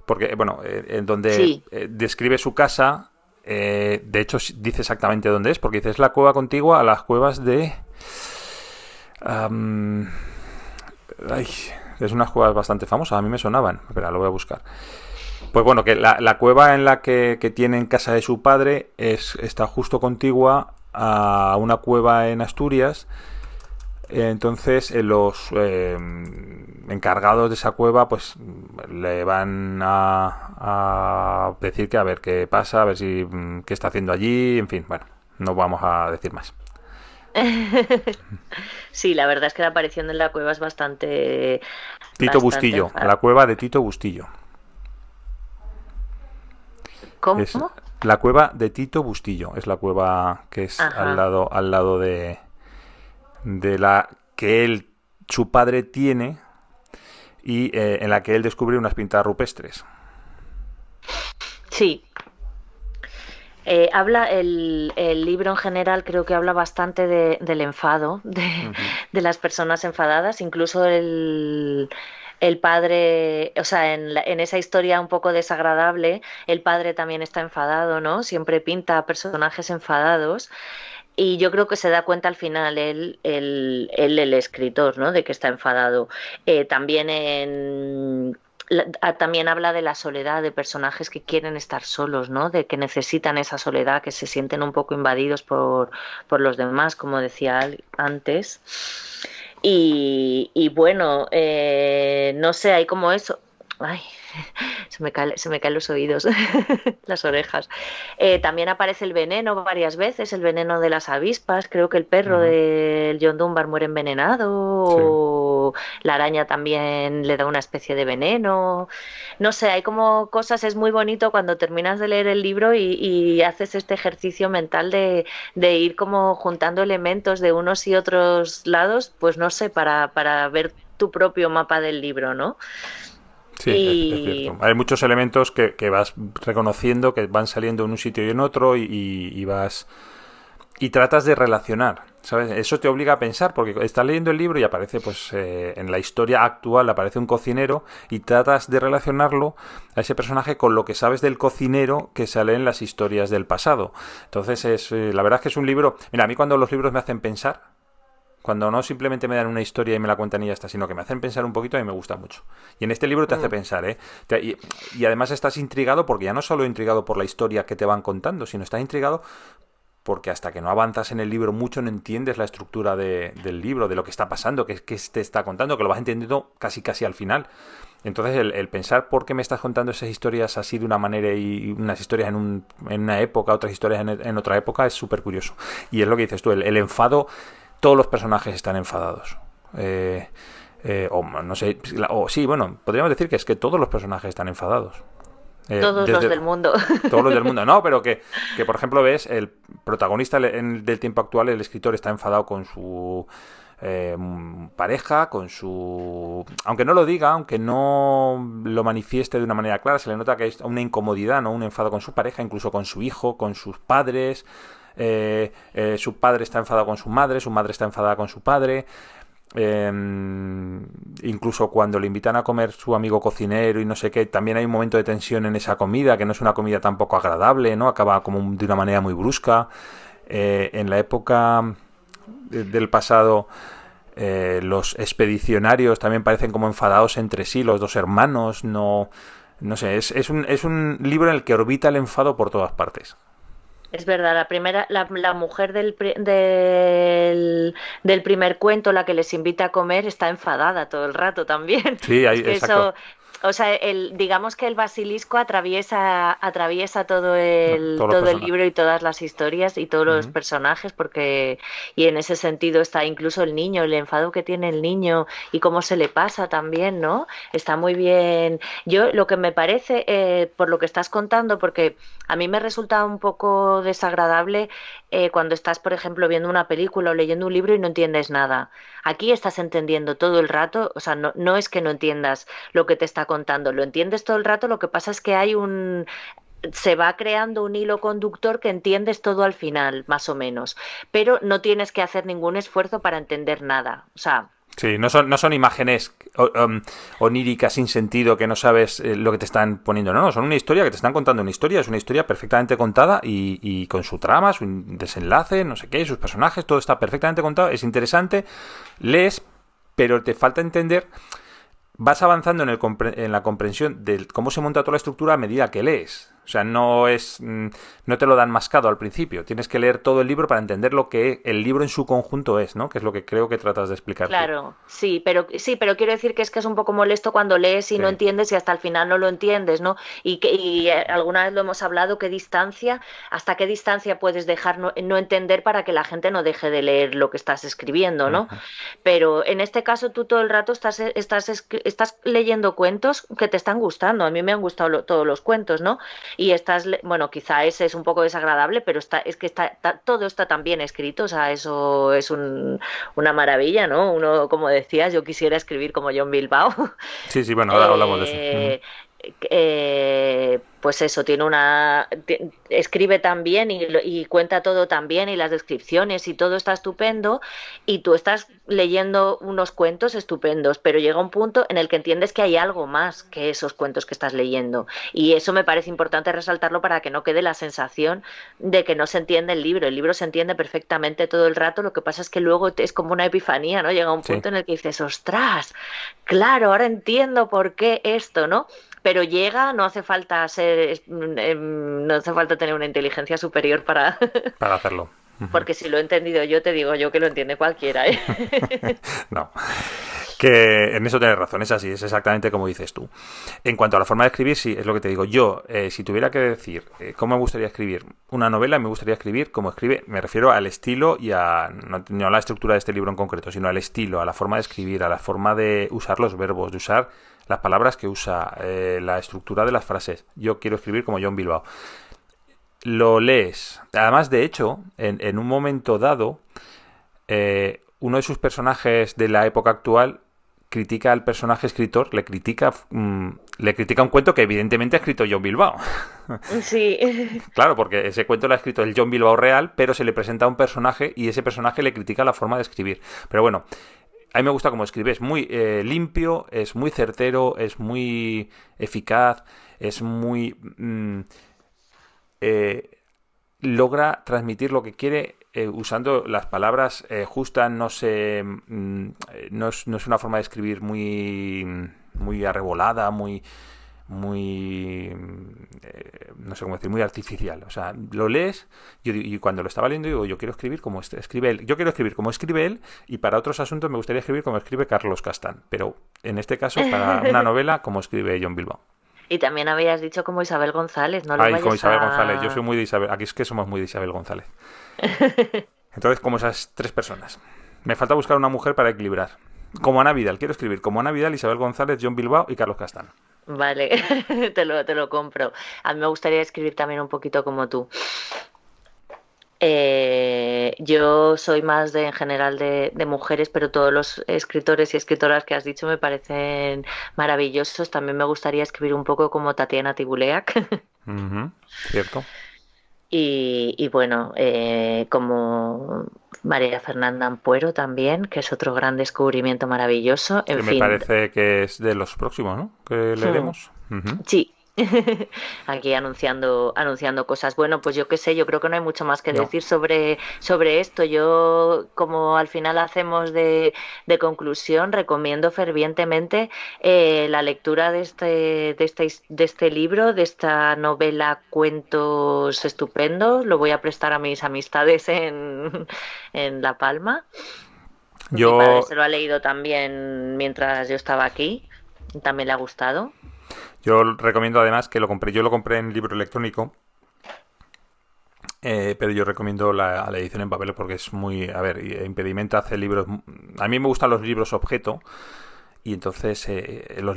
porque, bueno, en donde sí, describe su casa, de hecho dice exactamente dónde es, porque dice, es la cueva contigua a las cuevas de... am, ay, es unas cuevas bastante famosas, a mí me sonaban. Espera, lo voy a buscar. Pues bueno, que la cueva en la que tiene en casa de su padre está justo contigua a una cueva en Asturias. Entonces los encargados de esa cueva pues le van a decir que a ver qué pasa, a ver si qué está haciendo allí, en fin, bueno, no vamos a decir más. sí, la verdad es que la aparición de la cueva es Tito bastante. Bustillo, la cueva de Tito Bustillo. Es ¿Cómo? la cueva de Tito Bustillo, es la cueva que es Ajá. al lado de la que su padre tiene y en la que él descubre unas pintadas rupestres. Sí. Habla el libro en general, creo que habla bastante del enfado, Ujú. de las personas enfadadas, incluso el padre, o sea, en esa historia un poco desagradable, el padre también está enfadado, ¿no? Siempre pinta a personajes enfadados. Y yo creo que se da cuenta al final el escritor, ¿no? De que está enfadado. También también habla de la soledad, de personajes que quieren estar solos, ¿no? De que necesitan esa soledad, que se sienten un poco invadidos por los demás, como decía antes. Y bueno, no sé, hay como eso. Ay, se me caen los oídos, las orejas. También aparece el veneno varias veces, el veneno de las avispas. Creo que el perro Ujú. del John Dunbar muere envenenado. Sí. O la araña también le da una especie de veneno. No sé, hay como cosas. Es muy bonito cuando terminas de leer el libro y haces este ejercicio mental de ir como juntando elementos de unos y otros lados, pues no sé, para ver tu propio mapa del libro, ¿no? Sí, es Y cierto. Hay muchos elementos que vas reconociendo, que van saliendo en un sitio y en otro, y vas y tratas de relacionar, ¿sabes? Eso te obliga a pensar, porque estás leyendo el libro y aparece, pues, en la historia actual aparece un cocinero y tratas de relacionarlo a ese personaje con lo que sabes del cocinero que sale en las historias del pasado. Entonces, la verdad es que es un libro. Mira, a mí cuando los libros me hacen pensar, cuando no simplemente me dan una historia y me la cuentan y ya está, sino que me hacen pensar un poquito, a mí me gusta mucho. Y en este libro te hace mm, pensar, ¿eh? Y además estás intrigado porque ya no solo intrigado por la historia que te van contando, sino estás intrigado porque hasta que no avanzas en el libro mucho no entiendes la estructura del libro, de lo que está pasando, que te está contando, que lo vas entendiendo casi casi al final. Entonces el pensar por qué me estás contando esas historias así de una manera y unas historias en una época, otras historias en otra época es súper curioso. Y es lo que dices tú, el enfado, todos los personajes están enfadados. O no sé, o sí, bueno, podríamos decir que es que todos los personajes están enfadados. todos los Desde del mundo. todos los del mundo, no, pero que por ejemplo ves, el protagonista del tiempo actual, el escritor, está enfadado con su pareja, con su... Aunque no lo diga, aunque no lo manifieste de una manera clara, se le nota que hay una incomodidad, ¿no? Un enfado con su pareja, incluso con su hijo, con sus padres. Su padre está enfadado con su madre está enfadada con su padre. Eh, Incluso cuando le invitan a comer su amigo cocinero y no sé qué, también hay un momento de tensión en esa comida, que no es una comida tampoco agradable, ¿no? Acaba como de una manera muy brusca. En la época del pasado, los expedicionarios también parecen como enfadados entre sí, los dos hermanos, no, no sé, es un libro en el que orbita el enfado por todas partes. Es verdad, la mujer del primer cuento, la que les invita a comer, está enfadada todo el rato también. Sí, Es que exacto. eso, o sea, digamos que el basilisco atraviesa No, todos los todo el personajes. libro y todas las historias y todos los Ujú. personajes, y en ese sentido está incluso el niño, el enfado que tiene el niño y cómo se le pasa también, ¿no? Está muy bien. Yo lo que me parece, por lo que estás contando, porque a mí me resulta un poco desagradable cuando estás, por ejemplo, viendo una película o leyendo un libro y no entiendes nada. Aquí estás entendiendo todo el rato, o sea, no es que no entiendas lo que te está contando, lo entiendes todo el rato, lo que pasa es que se va creando un hilo conductor que entiendes todo al final, más o menos, pero no tienes que hacer ningún esfuerzo para entender nada, o sea, Sí, no son imágenes oníricas sin sentido que no sabes lo que te están poniendo. No, no, son una historia que te están contando una historia. Es una historia perfectamente contada y con su trama, su desenlace, no sé qué, sus personajes, todo está perfectamente contado. Es interesante, lees, pero te falta entender. Vas avanzando en la comprensión de cómo se monta toda la estructura a medida que lees. O sea, no te lo dan mascado al principio. Tienes que leer todo el libro para entender lo que el libro en su conjunto es, ¿no? Que es lo que creo que tratas de explicar tú. claro, sí, pero quiero decir que es un poco molesto cuando lees y Sí. no entiendes y hasta el final no lo entiendes, ¿no? Alguna vez lo hemos hablado, hasta qué distancia puedes dejar no entender para que la gente no deje de leer lo que estás escribiendo, ¿no? Ujú. Pero en este caso tú todo el rato estás leyendo cuentos que te están gustando. A mí me han gustado todos los cuentos, ¿no? Y bueno, quizá ese es un poco desagradable, pero es que todo está tan bien escrito, o sea, eso es una maravilla, ¿no? Uno, como decías, yo quisiera escribir como John Bilbao. Sí, sí, bueno, ahora hablamos de eso. Ujú. Eh, pues eso, escribe tan bien y cuenta todo tan bien y las descripciones y todo está estupendo y tú estás leyendo unos cuentos estupendos, pero llega un punto en el que entiendes que hay algo más que esos cuentos que estás leyendo y eso me parece importante resaltarlo para que no quede la sensación de que no se entiende el libro se entiende perfectamente todo el rato, lo que pasa es que luego es como una epifanía, ¿no? Llega un Sí. punto en el que dices, ostras, claro, ahora entiendo por qué esto, ¿no? Pero llega, no hace falta no hace falta tener una inteligencia superior para, Para hacerlo. Ujú. porque si lo he entendido yo, te digo yo que lo entiende cualquiera, ¿eh? No. Que en eso tienes razón, es así, es exactamente como dices tú. En cuanto a la forma de escribir, sí, es lo que te digo. Yo, si tuviera que decir cómo me gustaría escribir una novela, me gustaría escribir como escribe, me refiero al estilo y no a la estructura de este libro en concreto, sino al estilo, a la forma de escribir, a la forma de usar los verbos, de usar las palabras que usa, la estructura de las frases. Yo quiero escribir como John Bilbao. Lo lees. Además, de hecho, en un momento dado, uno de sus personajes de la época actual critica al personaje escritor, le critica un cuento que evidentemente ha escrito John Bilbao. Sí. Claro, porque ese cuento lo ha escrito el John Bilbao real, pero se le presenta a un personaje y ese personaje le critica la forma de escribir. Pero bueno, a mí me gusta cómo escribe, es muy limpio, es muy certero, es muy eficaz, es muy... logra transmitir lo que quiere usando las palabras justas, no es una forma de escribir muy arrebolada, muy no sé cómo decir, muy artificial. O sea, lo lees y cuando lo estaba leyendo digo, yo quiero escribir como escribe él. Yo quiero escribir como escribe él y para otros asuntos me gustaría escribir como escribe Carlos Castán. Pero en este caso, para una novela, como escribe John Bilbao. Y también habías dicho como Isabel González, no lo Ay, como vayas Isabel González. Yo a... soy muy de Isabel. Aquí es que somos muy de Isabel González. Entonces, como esas tres personas. Me falta buscar una mujer para equilibrar. Como Ana Vidal. Quiero escribir como Ana Vidal, Isabel González, John Bilbao y Carlos Castán. Vale, te lo compro. A mí me gustaría escribir también un poquito como tú. Yo soy más en general de mujeres, pero todos los escritores y escritoras que has dicho me parecen maravillosos. También me gustaría escribir un poco como Tatiana Tibuleac. Ujú, cierto. Y bueno, como María Fernanda Ampuero también, que es otro gran descubrimiento maravilloso. En Que me fin, parece que es de los próximos, ¿no? Que leeremos. Ujú. sí, aquí anunciando cosas. Bueno, pues yo qué sé, yo creo que no hay mucho más que No. decir sobre esto. Yo, como al final hacemos de conclusión, recomiendo fervientemente la lectura de este libro, de esta novela Cuentos Estupendos. Lo voy a prestar a mis amistades en La Palma. Mi padre Yo, se lo ha leído también mientras yo estaba aquí. También le ha gustado. yo recomiendo además que lo compré. Yo lo compré en libro electrónico. Pero yo recomiendo la edición en papel porque es muy... A ver, Impedimenta hace libros... A mí me gustan los libros objeto y entonces el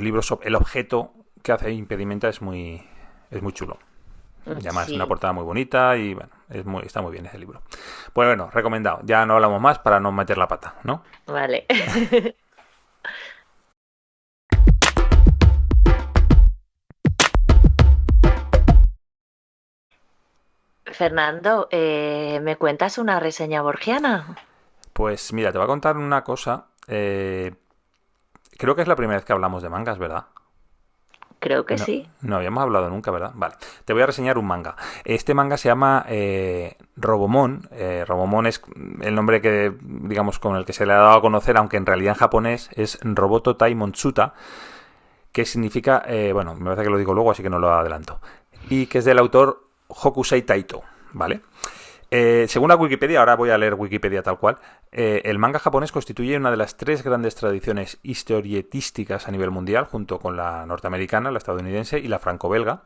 objeto que hace Impedimenta es muy chulo. Y además una Sí. portada muy bonita y bueno, está muy bien ese libro. Pues bueno, recomendado. Ya no hablamos más para no meter la pata, ¿no? Vale. Fernando, ¿me cuentas una reseña borgiana? Pues mira, te voy a contar una cosa. Creo que es la primera vez que hablamos de mangas, ¿verdad? Creo que No, sí. no habíamos hablado nunca, ¿verdad? Vale. Te voy a reseñar un manga. Este manga se llama Robomon. Robomon es el nombre que, digamos, con el que se le ha dado a conocer, aunque en realidad en japonés es Roboto Tai Monsuta, que significa, bueno, me parece que lo digo luego, así que no lo adelanto. Y que es del autor Hokusai Taito, ¿vale? Según la Wikipedia, ahora voy a leer Wikipedia tal cual, el manga japonés constituye una de las tres grandes tradiciones historietísticas a nivel mundial, junto con la norteamericana, la estadounidense y la franco-belga.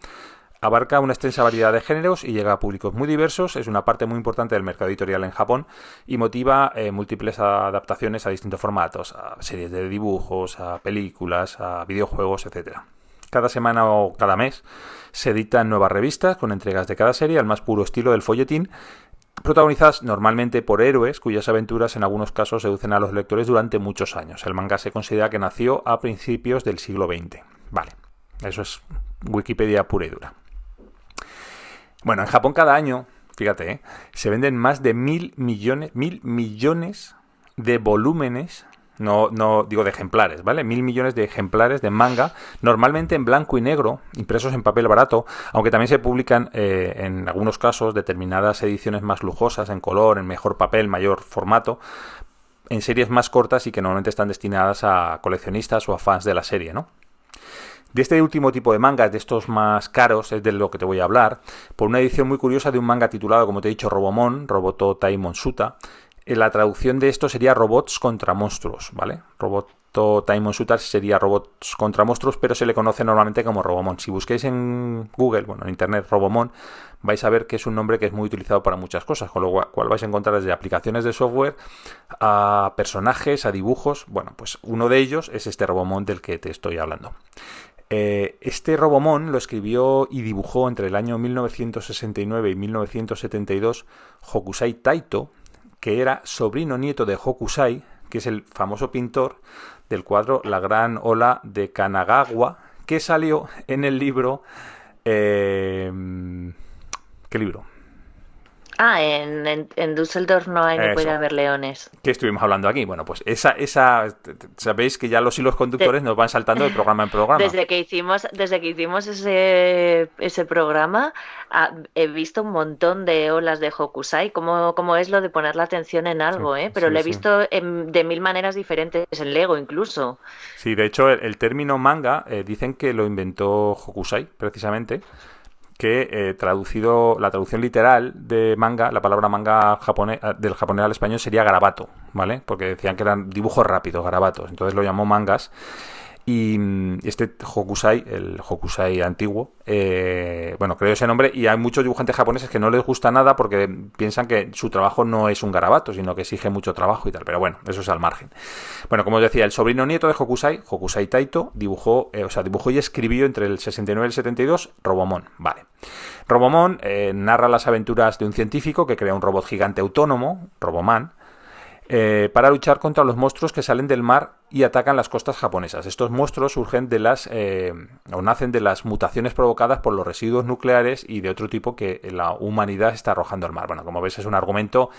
Abarca una extensa variedad de géneros y llega a públicos muy diversos, es una parte muy importante del mercado editorial en Japón y motiva múltiples adaptaciones a distintos formatos, a series de dibujos, a películas, a videojuegos, etcétera. Cada semana o cada mes se editan nuevas revistas con entregas de cada serie al más puro estilo del folletín, protagonizadas normalmente por héroes cuyas aventuras en algunos casos seducen a los lectores durante muchos años. El manga se considera que nació a principios del siglo XX. Vale, eso es Wikipedia pura y dura. Bueno, en Japón cada año, fíjate, se venden más de 1.000 millones de volúmenes. No digo de ejemplares, ¿vale? 1.000 millones de ejemplares de manga, normalmente en blanco y negro, impresos en papel barato, aunque también se publican en algunos casos determinadas ediciones más lujosas, en color, en mejor papel, mayor formato, en series más cortas y que normalmente están destinadas a coleccionistas o a fans de la serie, ¿no? De este último tipo de mangas, de estos más caros, es de lo que te voy a hablar, por una edición muy curiosa de un manga titulado, como te he dicho, Robomon, Roboto Taimonsuta. La traducción de esto sería robots contra monstruos, ¿vale? Roboto Taimonsuta sería robots contra monstruos, pero se le conoce normalmente como Robomon. Si busquéis en Google, bueno, en Internet, Robomon, vais a ver que es un nombre que es muy utilizado para muchas cosas, con lo cual vais a encontrar desde aplicaciones de software a personajes, a dibujos. Bueno, pues uno de ellos es este Robomon del que te estoy hablando. Este Robomon lo escribió y dibujó entre el año 1969 y 1972 Hokusai Taito, que era sobrino nieto de Hokusai, que es el famoso pintor del cuadro La Gran Ola de Kanagawa, que salió en el libro... ¿Qué libro? En Düsseldorf no hay ni puede haber leones. ¿Qué estuvimos hablando aquí? Bueno, pues esa sabéis que ya los hilos conductores nos van saltando de programa en programa. Desde que hicimos ese programa, he visto un montón de olas de Hokusai, como es lo de poner la atención en algo, Sí, pero sí, lo he sí. visto de mil maneras diferentes, en Lego incluso. Sí, de hecho, el término manga dicen que lo inventó Hokusai, precisamente, que la traducción literal de manga, la palabra manga del japonés al español sería garabato, ¿vale? Porque decían que eran dibujos rápidos, garabatos, entonces lo llamó mangas. Y este Hokusai, el Hokusai antiguo, bueno, creó ese nombre y hay muchos dibujantes japoneses que no les gusta nada porque piensan que su trabajo no es un garabato, sino que exige mucho trabajo y tal. Pero bueno, eso es al margen. Bueno, como os decía, el sobrino nieto de Hokusai, Hokusai Taito, dibujó y escribió entre el 69 y el 72 Robomon. Vale. Robomon narra las aventuras de un científico que crea un robot gigante autónomo, Roboman, para luchar contra los monstruos que salen del mar y atacan las costas japonesas. Estos monstruos surgen o nacen de las mutaciones provocadas por los residuos nucleares y de otro tipo que la humanidad está arrojando al mar. Bueno, como ves, es un argumento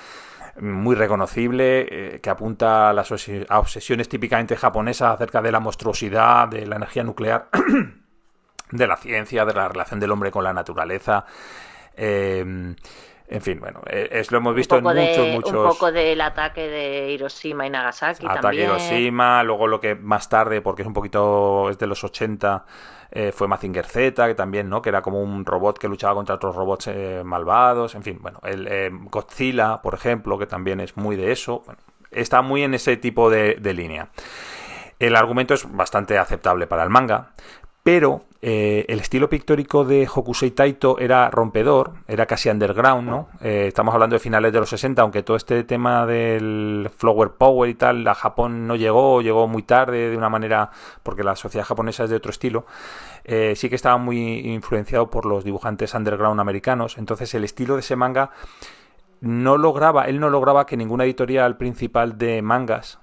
muy reconocible que apunta a las obsesiones típicamente japonesas acerca de la monstruosidad, de la energía nuclear, de la ciencia, de la relación del hombre con la naturaleza. En fin, bueno, lo hemos visto en muchos... Un poco del ataque de Hiroshima y Nagasaki ataque también. Hiroshima, luego lo que más tarde, porque es de los 80, fue Mazinger Z, que también, ¿no? Que era como un robot que luchaba contra otros robots malvados. En fin, bueno, el Godzilla, por ejemplo, que también es muy de eso. Bueno, está muy en ese tipo de línea. El argumento es bastante aceptable para el manga, pero el estilo pictórico de Hokusai Taito era rompedor, era casi underground, ¿no? Estamos hablando de finales de los 60, aunque todo este tema del Flower Power y tal, a Japón no llegó muy tarde de una manera, porque la sociedad japonesa es de otro estilo. Sí que estaba muy influenciado por los dibujantes underground americanos, entonces el estilo de ese manga él no lograba que ninguna editorial principal de mangas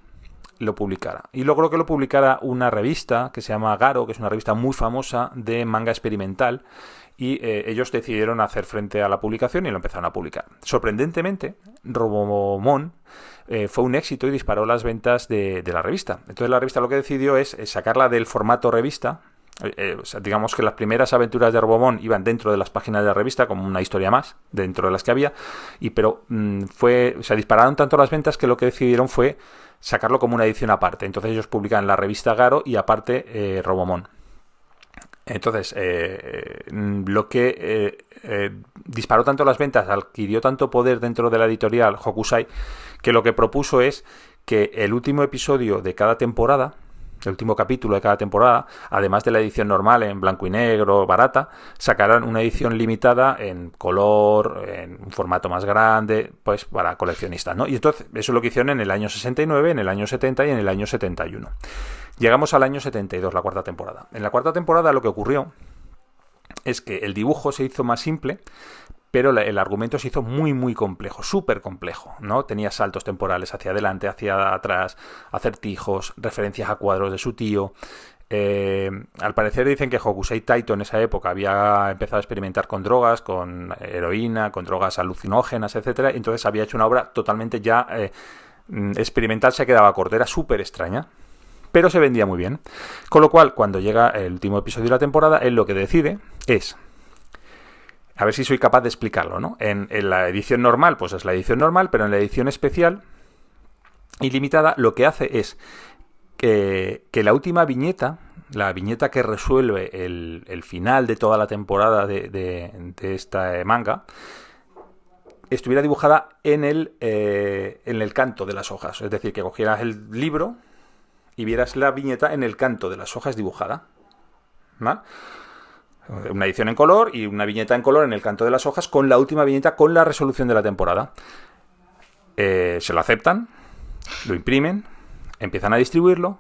lo publicara. Y logró que lo publicara una revista que se llama Garo, que es una revista muy famosa de manga experimental, y ellos decidieron hacer frente a la publicación y lo empezaron a publicar. Sorprendentemente, Robomon fue un éxito y disparó las ventas de la revista. Entonces la revista lo que decidió es sacarla del formato revista. O sea, digamos que las primeras aventuras de Robomon iban dentro de las páginas de la revista como una historia más dentro de las que había, pero se dispararon tanto las ventas que lo que decidieron fue sacarlo como una edición aparte. Entonces ellos publican la revista Garo y aparte Robomon. Entonces lo que disparó tanto las ventas, adquirió tanto poder dentro de la editorial Hokusai, que lo que propuso es que el último episodio de cada temporada, el último capítulo de cada temporada, además de la edición normal en blanco y negro, barata, sacarán una edición limitada en color, en un formato más grande, pues para coleccionistas, ¿no? Y entonces eso es lo que hicieron en el año 69, en el año 70 y en el año 71. Llegamos al año 72, la cuarta temporada. En la cuarta temporada lo que ocurrió es que el dibujo se hizo más simple, pero el argumento se hizo muy, muy complejo, súper complejo, ¿no? Tenía saltos temporales hacia adelante, hacia atrás, acertijos, referencias a cuadros de su tío. Al parecer dicen que Hokusai Taito en esa época había empezado a experimentar con drogas, con heroína, con drogas alucinógenas, etcétera, y entonces había hecho una obra totalmente ya experimental, se quedaba corta, era súper extraña, pero se vendía muy bien. Con lo cual, cuando llega el último episodio de la temporada, él lo que decide es, a ver si soy capaz de explicarlo, ¿no? En la edición normal, pues es la edición normal, pero en la edición especial y limitada, lo que hace es que la última viñeta, la viñeta que resuelve el final de toda la temporada de esta manga, estuviera dibujada en el canto de las hojas. Es decir, que cogieras el libro y vieras la viñeta en el canto de las hojas dibujada, ¿vale? Una edición en color y una viñeta en color en el canto de las hojas con la última viñeta con la resolución de la temporada. Se lo aceptan, lo imprimen, empiezan a distribuirlo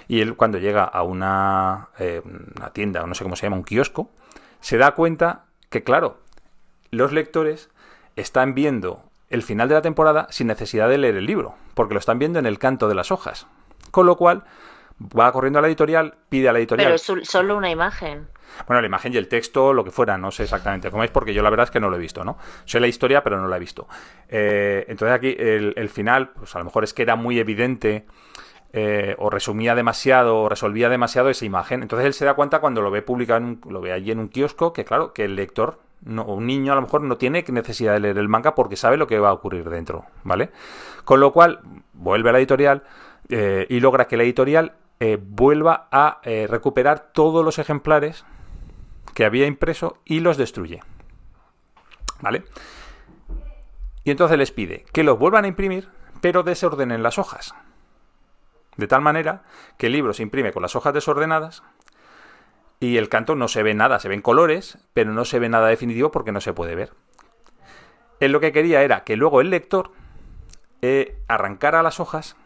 y él, cuando llega a una tienda, o no sé cómo se llama, un kiosco, se da cuenta que, claro, los lectores están viendo el final de la temporada sin necesidad de leer el libro, porque lo están viendo en el canto de las hojas. Con lo cual, va corriendo a la editorial, pide a la editorial... Pero es solo una imagen. Bueno, la imagen y el texto, lo que fuera, no sé exactamente cómo es, porque yo la verdad es que no lo he visto, ¿no? Sé la historia, pero no la he visto. Entonces aquí el final, pues a lo mejor es que era muy evidente, o resumía demasiado, o resolvía demasiado esa imagen. Entonces él se da cuenta cuando lo ve publicado, lo ve allí en un kiosco, que claro, que el lector, un niño a lo mejor no tiene necesidad de leer el manga porque sabe lo que va a ocurrir dentro, ¿vale? Con lo cual, vuelve a la editorial y logra que la editorial vuelva a recuperar todos los ejemplares que había impreso y los destruye, ¿vale? Y entonces les pide que los vuelvan a imprimir, pero desordenen las hojas, de tal manera que el libro se imprime con las hojas desordenadas y el canto no se ve nada, se ven colores, pero no se ve nada definitivo porque no se puede ver. Él lo que quería era que luego el lector arrancara las hojas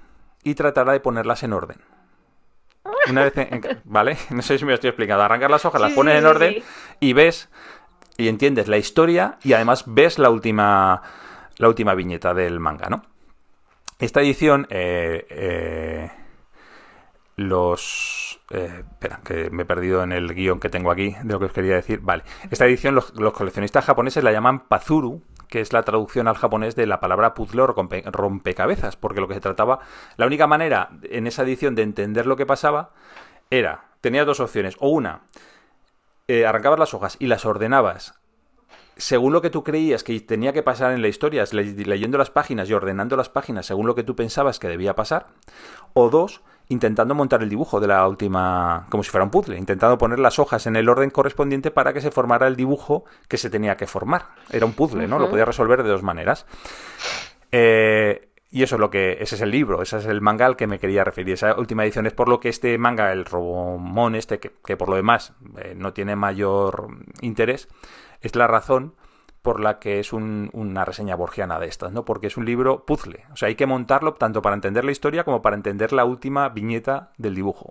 y tratara de ponerlas en orden. Una vez ¿vale? No sé si me estoy explicando. Arrancas las hojas, las pones en orden y ves y entiendes la historia y además ves la última viñeta del manga, ¿no? Esta edición espera, que me he perdido en el guión que tengo aquí de lo que os quería decir. Vale. Esta edición los coleccionistas japoneses la llaman Pazuru, que es la traducción al japonés de la palabra puzzle o rompecabezas, porque lo que se trataba, la única manera en esa edición de entender lo que pasaba era, tenías dos opciones, o una, arrancabas las hojas y las ordenabas según lo que tú creías que tenía que pasar en la historia, leyendo las páginas y ordenando las páginas según lo que tú pensabas que debía pasar, o dos, intentando montar el dibujo de la última, como si fuera un puzzle, intentando poner las hojas en el orden correspondiente para que se formara el dibujo que se tenía que formar. Era un puzzle, ¿no? Lo podía resolver de dos maneras. Y eso es ese es el libro, ese es el manga al que me quería referir. Esa última edición es por lo que este manga, el Robomon que por lo demás no tiene mayor interés, es la razón por la que es una reseña borgiana de estas, ¿no? Porque es un libro puzzle. O sea, hay que montarlo tanto para entender la historia como para entender la última viñeta del dibujo.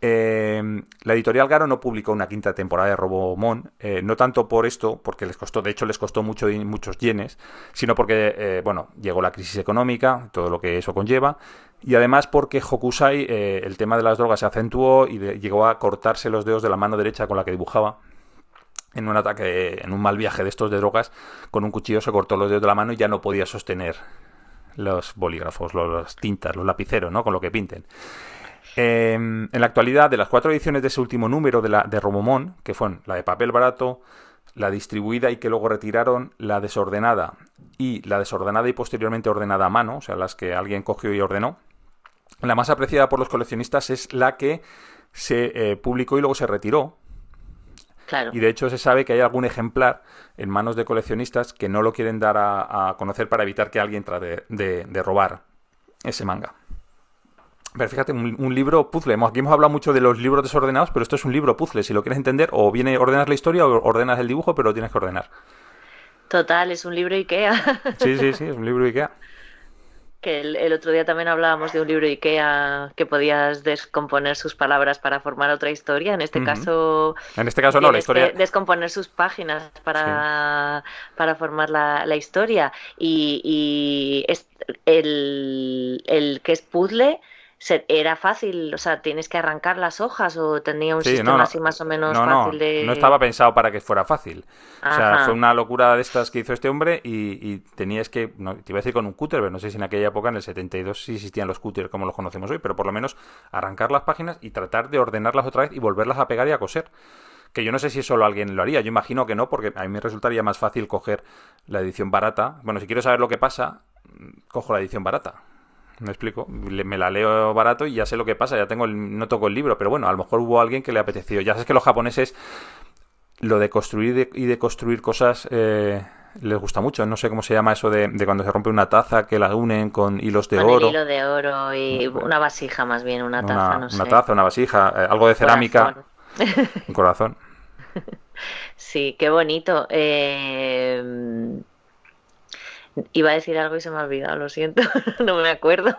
La editorial Garo no publicó una quinta temporada de Robomon, no tanto por esto, porque les costó muchos yenes, sino porque, llegó la crisis económica, todo lo que eso conlleva, y además porque Hokusai, el tema de las drogas se acentuó y llegó a cortarse los dedos de la mano derecha con la que dibujaba. En un ataque, en un mal viaje de estos de drogas, con un cuchillo se cortó los dedos de la mano y ya no podía sostener los bolígrafos, las tintas, los lapiceros, ¿no? Con lo que pinten. En la actualidad, de las 4 ediciones de ese último número de Robomon, que fueron la de papel barato, la distribuida y que luego retiraron, la desordenada y posteriormente ordenada a mano, o sea, las que alguien cogió y ordenó, la más apreciada por los coleccionistas es la que se publicó y luego se retiró. Claro. Y de hecho se sabe que hay algún ejemplar en manos de coleccionistas que no lo quieren dar a conocer para evitar que alguien trate de robar ese manga. Pero fíjate, un libro puzzle. Aquí hemos hablado mucho de los libros desordenados, pero esto es un libro puzzle. Si lo quieres entender, o bien ordenas la historia o ordenas el dibujo, pero lo tienes que ordenar. Total, es un libro IKEA. Sí, es un libro IKEA. Que el otro día también hablábamos de un libro IKEA que podías descomponer sus palabras para formar otra historia. En este caso no, la historia. Descomponer sus páginas para formar la historia. Y es el que es puzzle ¿Era fácil? O sea, ¿tienes que arrancar las hojas o tenía un Sí, no, sistema no, así más o menos no, no, fácil no estaba de...? pensado para que fuera fácil. O sea, fue Ajá. una locura de estas que hizo este hombre y tenías que, no, te iba a decir con un cúter, pero no sé si en aquella época, en el 72, sí existían los cúters como los conocemos hoy, pero por lo menos arrancar las páginas y tratar de ordenarlas otra vez y volverlas a pegar y a coser. Que yo no sé si solo alguien lo haría, yo imagino que no, porque a mí me resultaría más fácil coger la edición barata. Bueno, si quiero saber lo que pasa, cojo la edición barata. ¿Me explico? Me la leo barato y ya sé lo que pasa, ya tengo no toco el libro, pero bueno, a lo mejor hubo alguien que le apeteció. Ya sabes que los japoneses, lo de construir y de construir cosas les gusta mucho. No sé cómo se llama eso de cuando se rompe una taza, que la unen con hilos de Con el oro. hilo de oro y una vasija más bien, una taza, no Una sé. taza, una vasija, algo de cerámica, Corazón. un corazón. Sí, qué bonito. Iba a decir algo y se me ha olvidado, lo siento, no me acuerdo.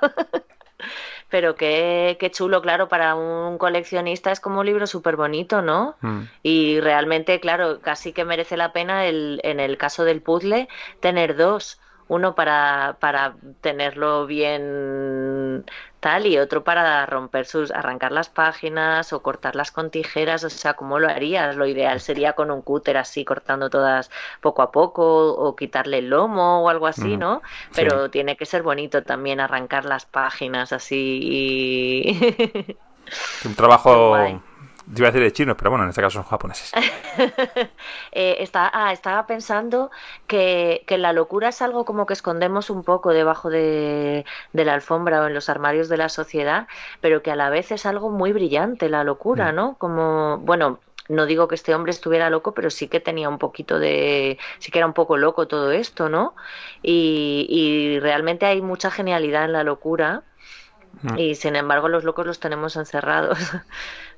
Pero qué chulo, claro, para un coleccionista es como un libro súper bonito, ¿no? Mm. Y realmente, claro, casi que merece la pena en el caso del puzzle tener dos. Uno para tenerlo bien tal y otro para arrancar las páginas o cortarlas con tijeras. O sea, ¿cómo lo harías? Lo ideal sería con un cúter así, cortando todas poco a poco o quitarle el lomo o algo así, Mm. ¿no? Sí. Pero tiene que ser bonito también arrancar las páginas así y... Un Qué trabajo, guay. te iba a decir de chinos, pero bueno, en este caso son japoneses. Estaba pensando que la locura es algo como que escondemos un poco debajo de la alfombra o en los armarios de la sociedad, pero que a la vez es algo muy brillante, la locura, Mm. ¿no? Como, bueno, no digo que este hombre estuviera loco, pero sí que tenía un poquito sí que era un poco loco todo esto, ¿no? Y realmente hay mucha genialidad en la locura. Mm. Y sin embargo los locos los tenemos encerrados.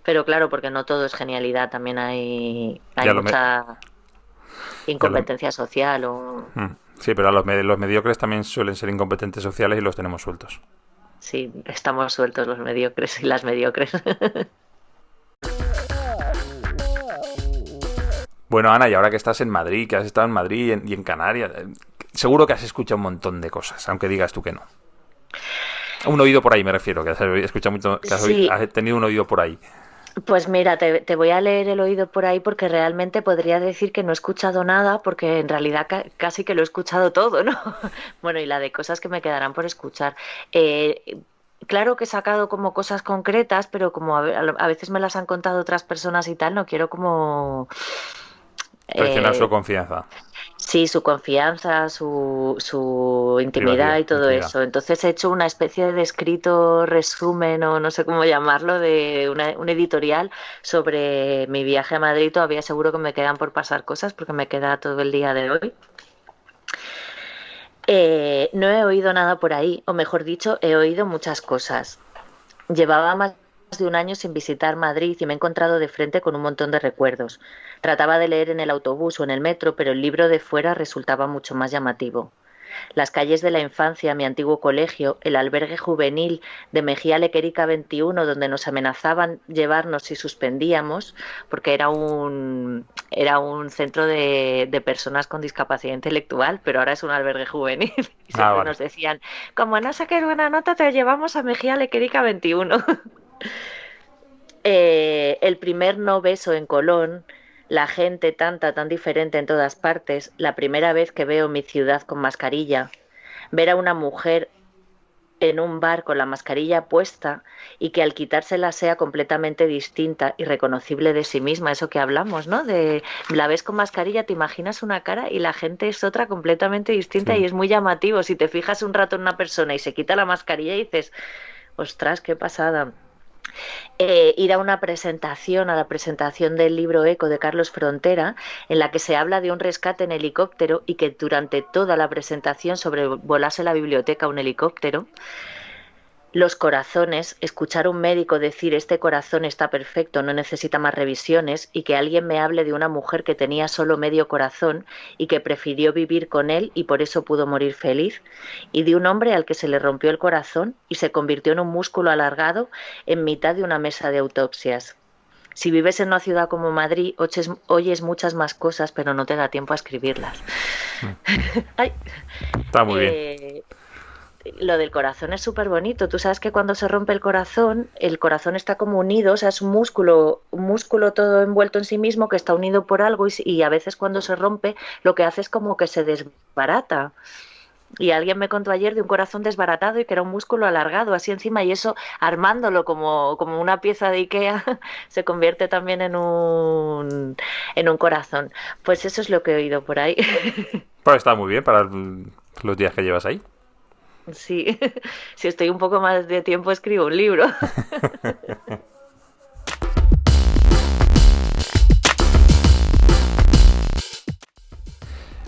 Pero claro, porque no todo es genialidad, también hay Ya lo me, mucha ya lo, incompetencia social o... Sí, pero los mediocres también suelen ser incompetentes sociales y los tenemos sueltos. Sí, estamos sueltos los mediocres y las mediocres. Bueno, Ana, y ahora que estás en Madrid, que has estado en Madrid y en Canarias, seguro que has escuchado un montón de cosas, aunque digas tú que no. Un oído por ahí me refiero, que has escuchado mucho, que Sí, has tenido un oído por ahí. pues mira, te voy a leer el oído por ahí porque realmente podría decir que no he escuchado nada porque en realidad casi que lo he escuchado todo, ¿no? Bueno, y la de cosas que me quedarán por escuchar. Claro que he sacado como cosas concretas, pero como a veces me las han contado otras personas y tal, no quiero como Traicionar su eh, confianza, sí, su confianza, su intimidad privacidad, y todo intimidad. eso. Entonces he hecho una especie de escrito resumen o no sé cómo llamarlo, de un editorial sobre mi viaje a Madrid. Todavía seguro que me quedan por pasar cosas porque me queda todo el día de hoy. No he oído nada por ahí, o mejor dicho, he oído muchas cosas. Llevaba más de un año sin visitar Madrid y me he encontrado de frente con un montón de recuerdos. Trataba de leer en el autobús o en el metro, pero el libro de fuera resultaba mucho más llamativo. Las calles de la infancia, mi antiguo colegio, el albergue juvenil de Mejía Lequerica 21, donde nos amenazaban llevarnos si suspendíamos, porque era un centro de personas con discapacidad intelectual, pero ahora es un albergue juvenil. Y Ah, siempre vale. nos decían, como no saques buena nota, te llevamos a Mejía Lequerica 21. El primer no beso en Colón, la gente tanta, tan diferente en todas partes, la primera vez que veo mi ciudad con mascarilla, ver a una mujer en un bar con la mascarilla puesta y que al quitársela sea completamente distinta y reconocible de sí misma, eso que hablamos, ¿no? De la ves con mascarilla, te imaginas una cara y la gente es otra completamente distinta Sí. y es muy llamativo. Si te fijas un rato en una persona y se quita la mascarilla y dices, ostras, qué pasada. Ir a una presentación, a la presentación del libro Eco de Carlos Frontera, en la que se habla de un rescate en helicóptero y que durante toda la presentación sobrevolase la biblioteca un helicóptero. Los corazones, escuchar a un médico decir este corazón está perfecto, no necesita más revisiones, y que alguien me hable de una mujer que tenía solo medio corazón y que prefirió vivir con él y por eso pudo morir feliz, y de un hombre al que se le rompió el corazón y se convirtió en un músculo alargado en mitad de una mesa de autopsias. Si vives en una ciudad como Madrid, oyes muchas más cosas, pero no te da tiempo a escribirlas. Mm. Ay, Está muy bien. eh, lo del corazón es súper bonito. Tú sabes que cuando se rompe el corazón está como unido, o sea, es un músculo todo envuelto en sí mismo que está unido por algo y a veces cuando se rompe lo que hace es como que se desbarata. Y alguien me contó ayer de un corazón desbaratado y que era un músculo alargado así encima y eso armándolo como una pieza de Ikea se convierte también en un corazón. Pues eso es lo que he oído por ahí. Pues está muy bien para los días que llevas ahí. Sí, si estoy un poco más de tiempo escribo un libro.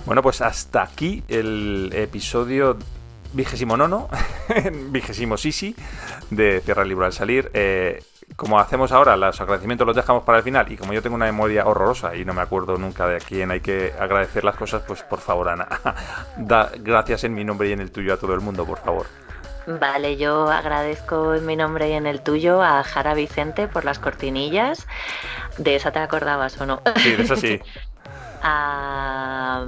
Bueno, pues hasta aquí el episodio 29, 20 sisi de Cierra el libro al salir. Como hacemos ahora, los agradecimientos los dejamos para el final y como yo tengo una memoria horrorosa y no me acuerdo nunca de a quién hay que agradecer las cosas, pues por favor, Ana, da gracias en mi nombre y en el tuyo a todo el mundo, por favor. Vale, yo agradezco en mi nombre y en el tuyo a Jara Vicente por las cortinillas. ¿De esa te acordabas o no? Sí, de eso sí. a,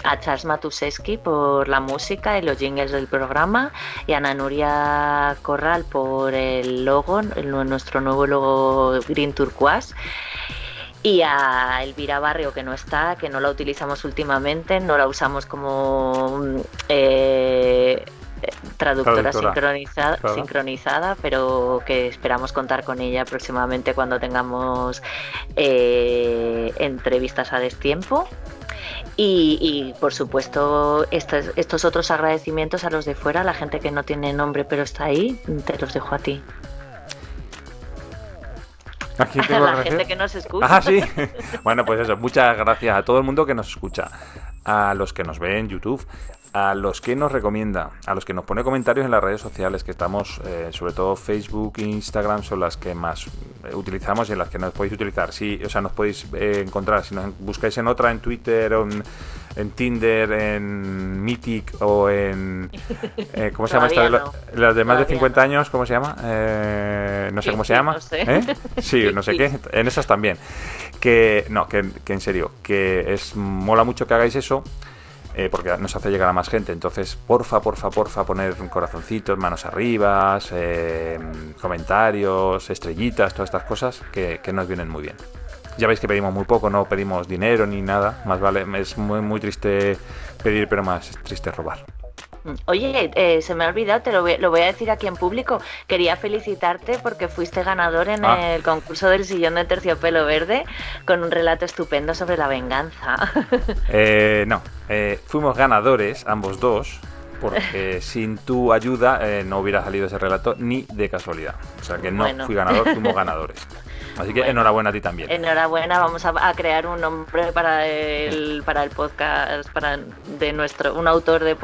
a Charles Matuszewski por la música y los jingles del programa y a Ana Nuria Corral por el logo, nuestro nuevo logo Green Turquoise. Y a Elvira Barrio, que no está, que no la utilizamos últimamente, no la usamos como traductora sincronizada, pero que esperamos contar con ella próximamente cuando tengamos entrevistas a destiempo. Y por supuesto estos otros agradecimientos a los de fuera, a la gente que no tiene nombre pero está ahí, te los dejo a ti. ¿A quién tengo la gente que nos escucha? Ah, sí. Bueno, pues eso, muchas gracias a todo el mundo que nos escucha, a los que nos ven en YouTube, a los que nos recomienda, a los que nos pone comentarios en las redes sociales, que estamos, sobre todo Facebook e Instagram son las que más utilizamos y en las que nos podéis utilizar. Sí, o sea, nos podéis encontrar, si nos buscáis en otra, en Twitter, en Tinder, en Mythic o en... ¿cómo se llama esta? No. Las de más de 50 años, ¿cómo se llama? No sé cómo se llama. No sé. Sí, no sé qué. En esas también. Que en serio, que mola mucho que hagáis eso. Porque nos hace llegar a más gente. Entonces, porfa, poner corazoncitos, manos arriba, comentarios, estrellitas, todas estas cosas que nos vienen muy bien. Ya veis que pedimos muy poco, no pedimos dinero ni nada. Más vale, es muy, muy triste pedir, pero más triste robar. Oye, se me ha olvidado, lo voy a decir aquí en público. Quería felicitarte porque fuiste ganador en el concurso del sillón de terciopelo verde con un relato estupendo sobre la venganza. Fuimos ganadores, ambos dos, porque sin tu ayuda no hubiera salido ese relato ni de casualidad. O sea que no fui ganador, fuimos ganadores. Así que enhorabuena a ti también. Enhorabuena, vamos a crear un nombre para el podcast, un autor del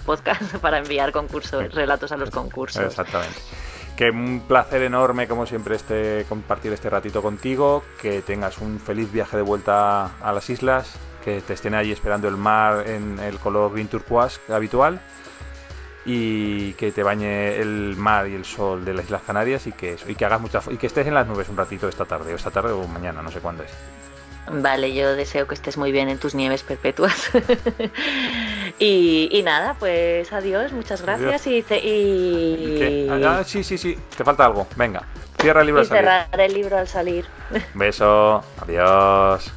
podcast para enviar relatos a los concursos. Exactamente. Que un placer enorme, como siempre, compartir este ratito contigo. Que tengas un feliz viaje de vuelta a las islas. Que te estén ahí esperando el mar en el color green turquoise habitual. Y que te bañe el mar y el sol de las Islas Canarias y que hagas y que estés en las nubes un ratito esta tarde o mañana, no sé cuándo es. Vale, yo deseo que estés muy bien en tus nieves perpetuas. y nada, pues adiós, muchas gracias. Sí, te falta algo. Venga, cierra el libro al salir. Cerrar el libro al salir. Beso, adiós.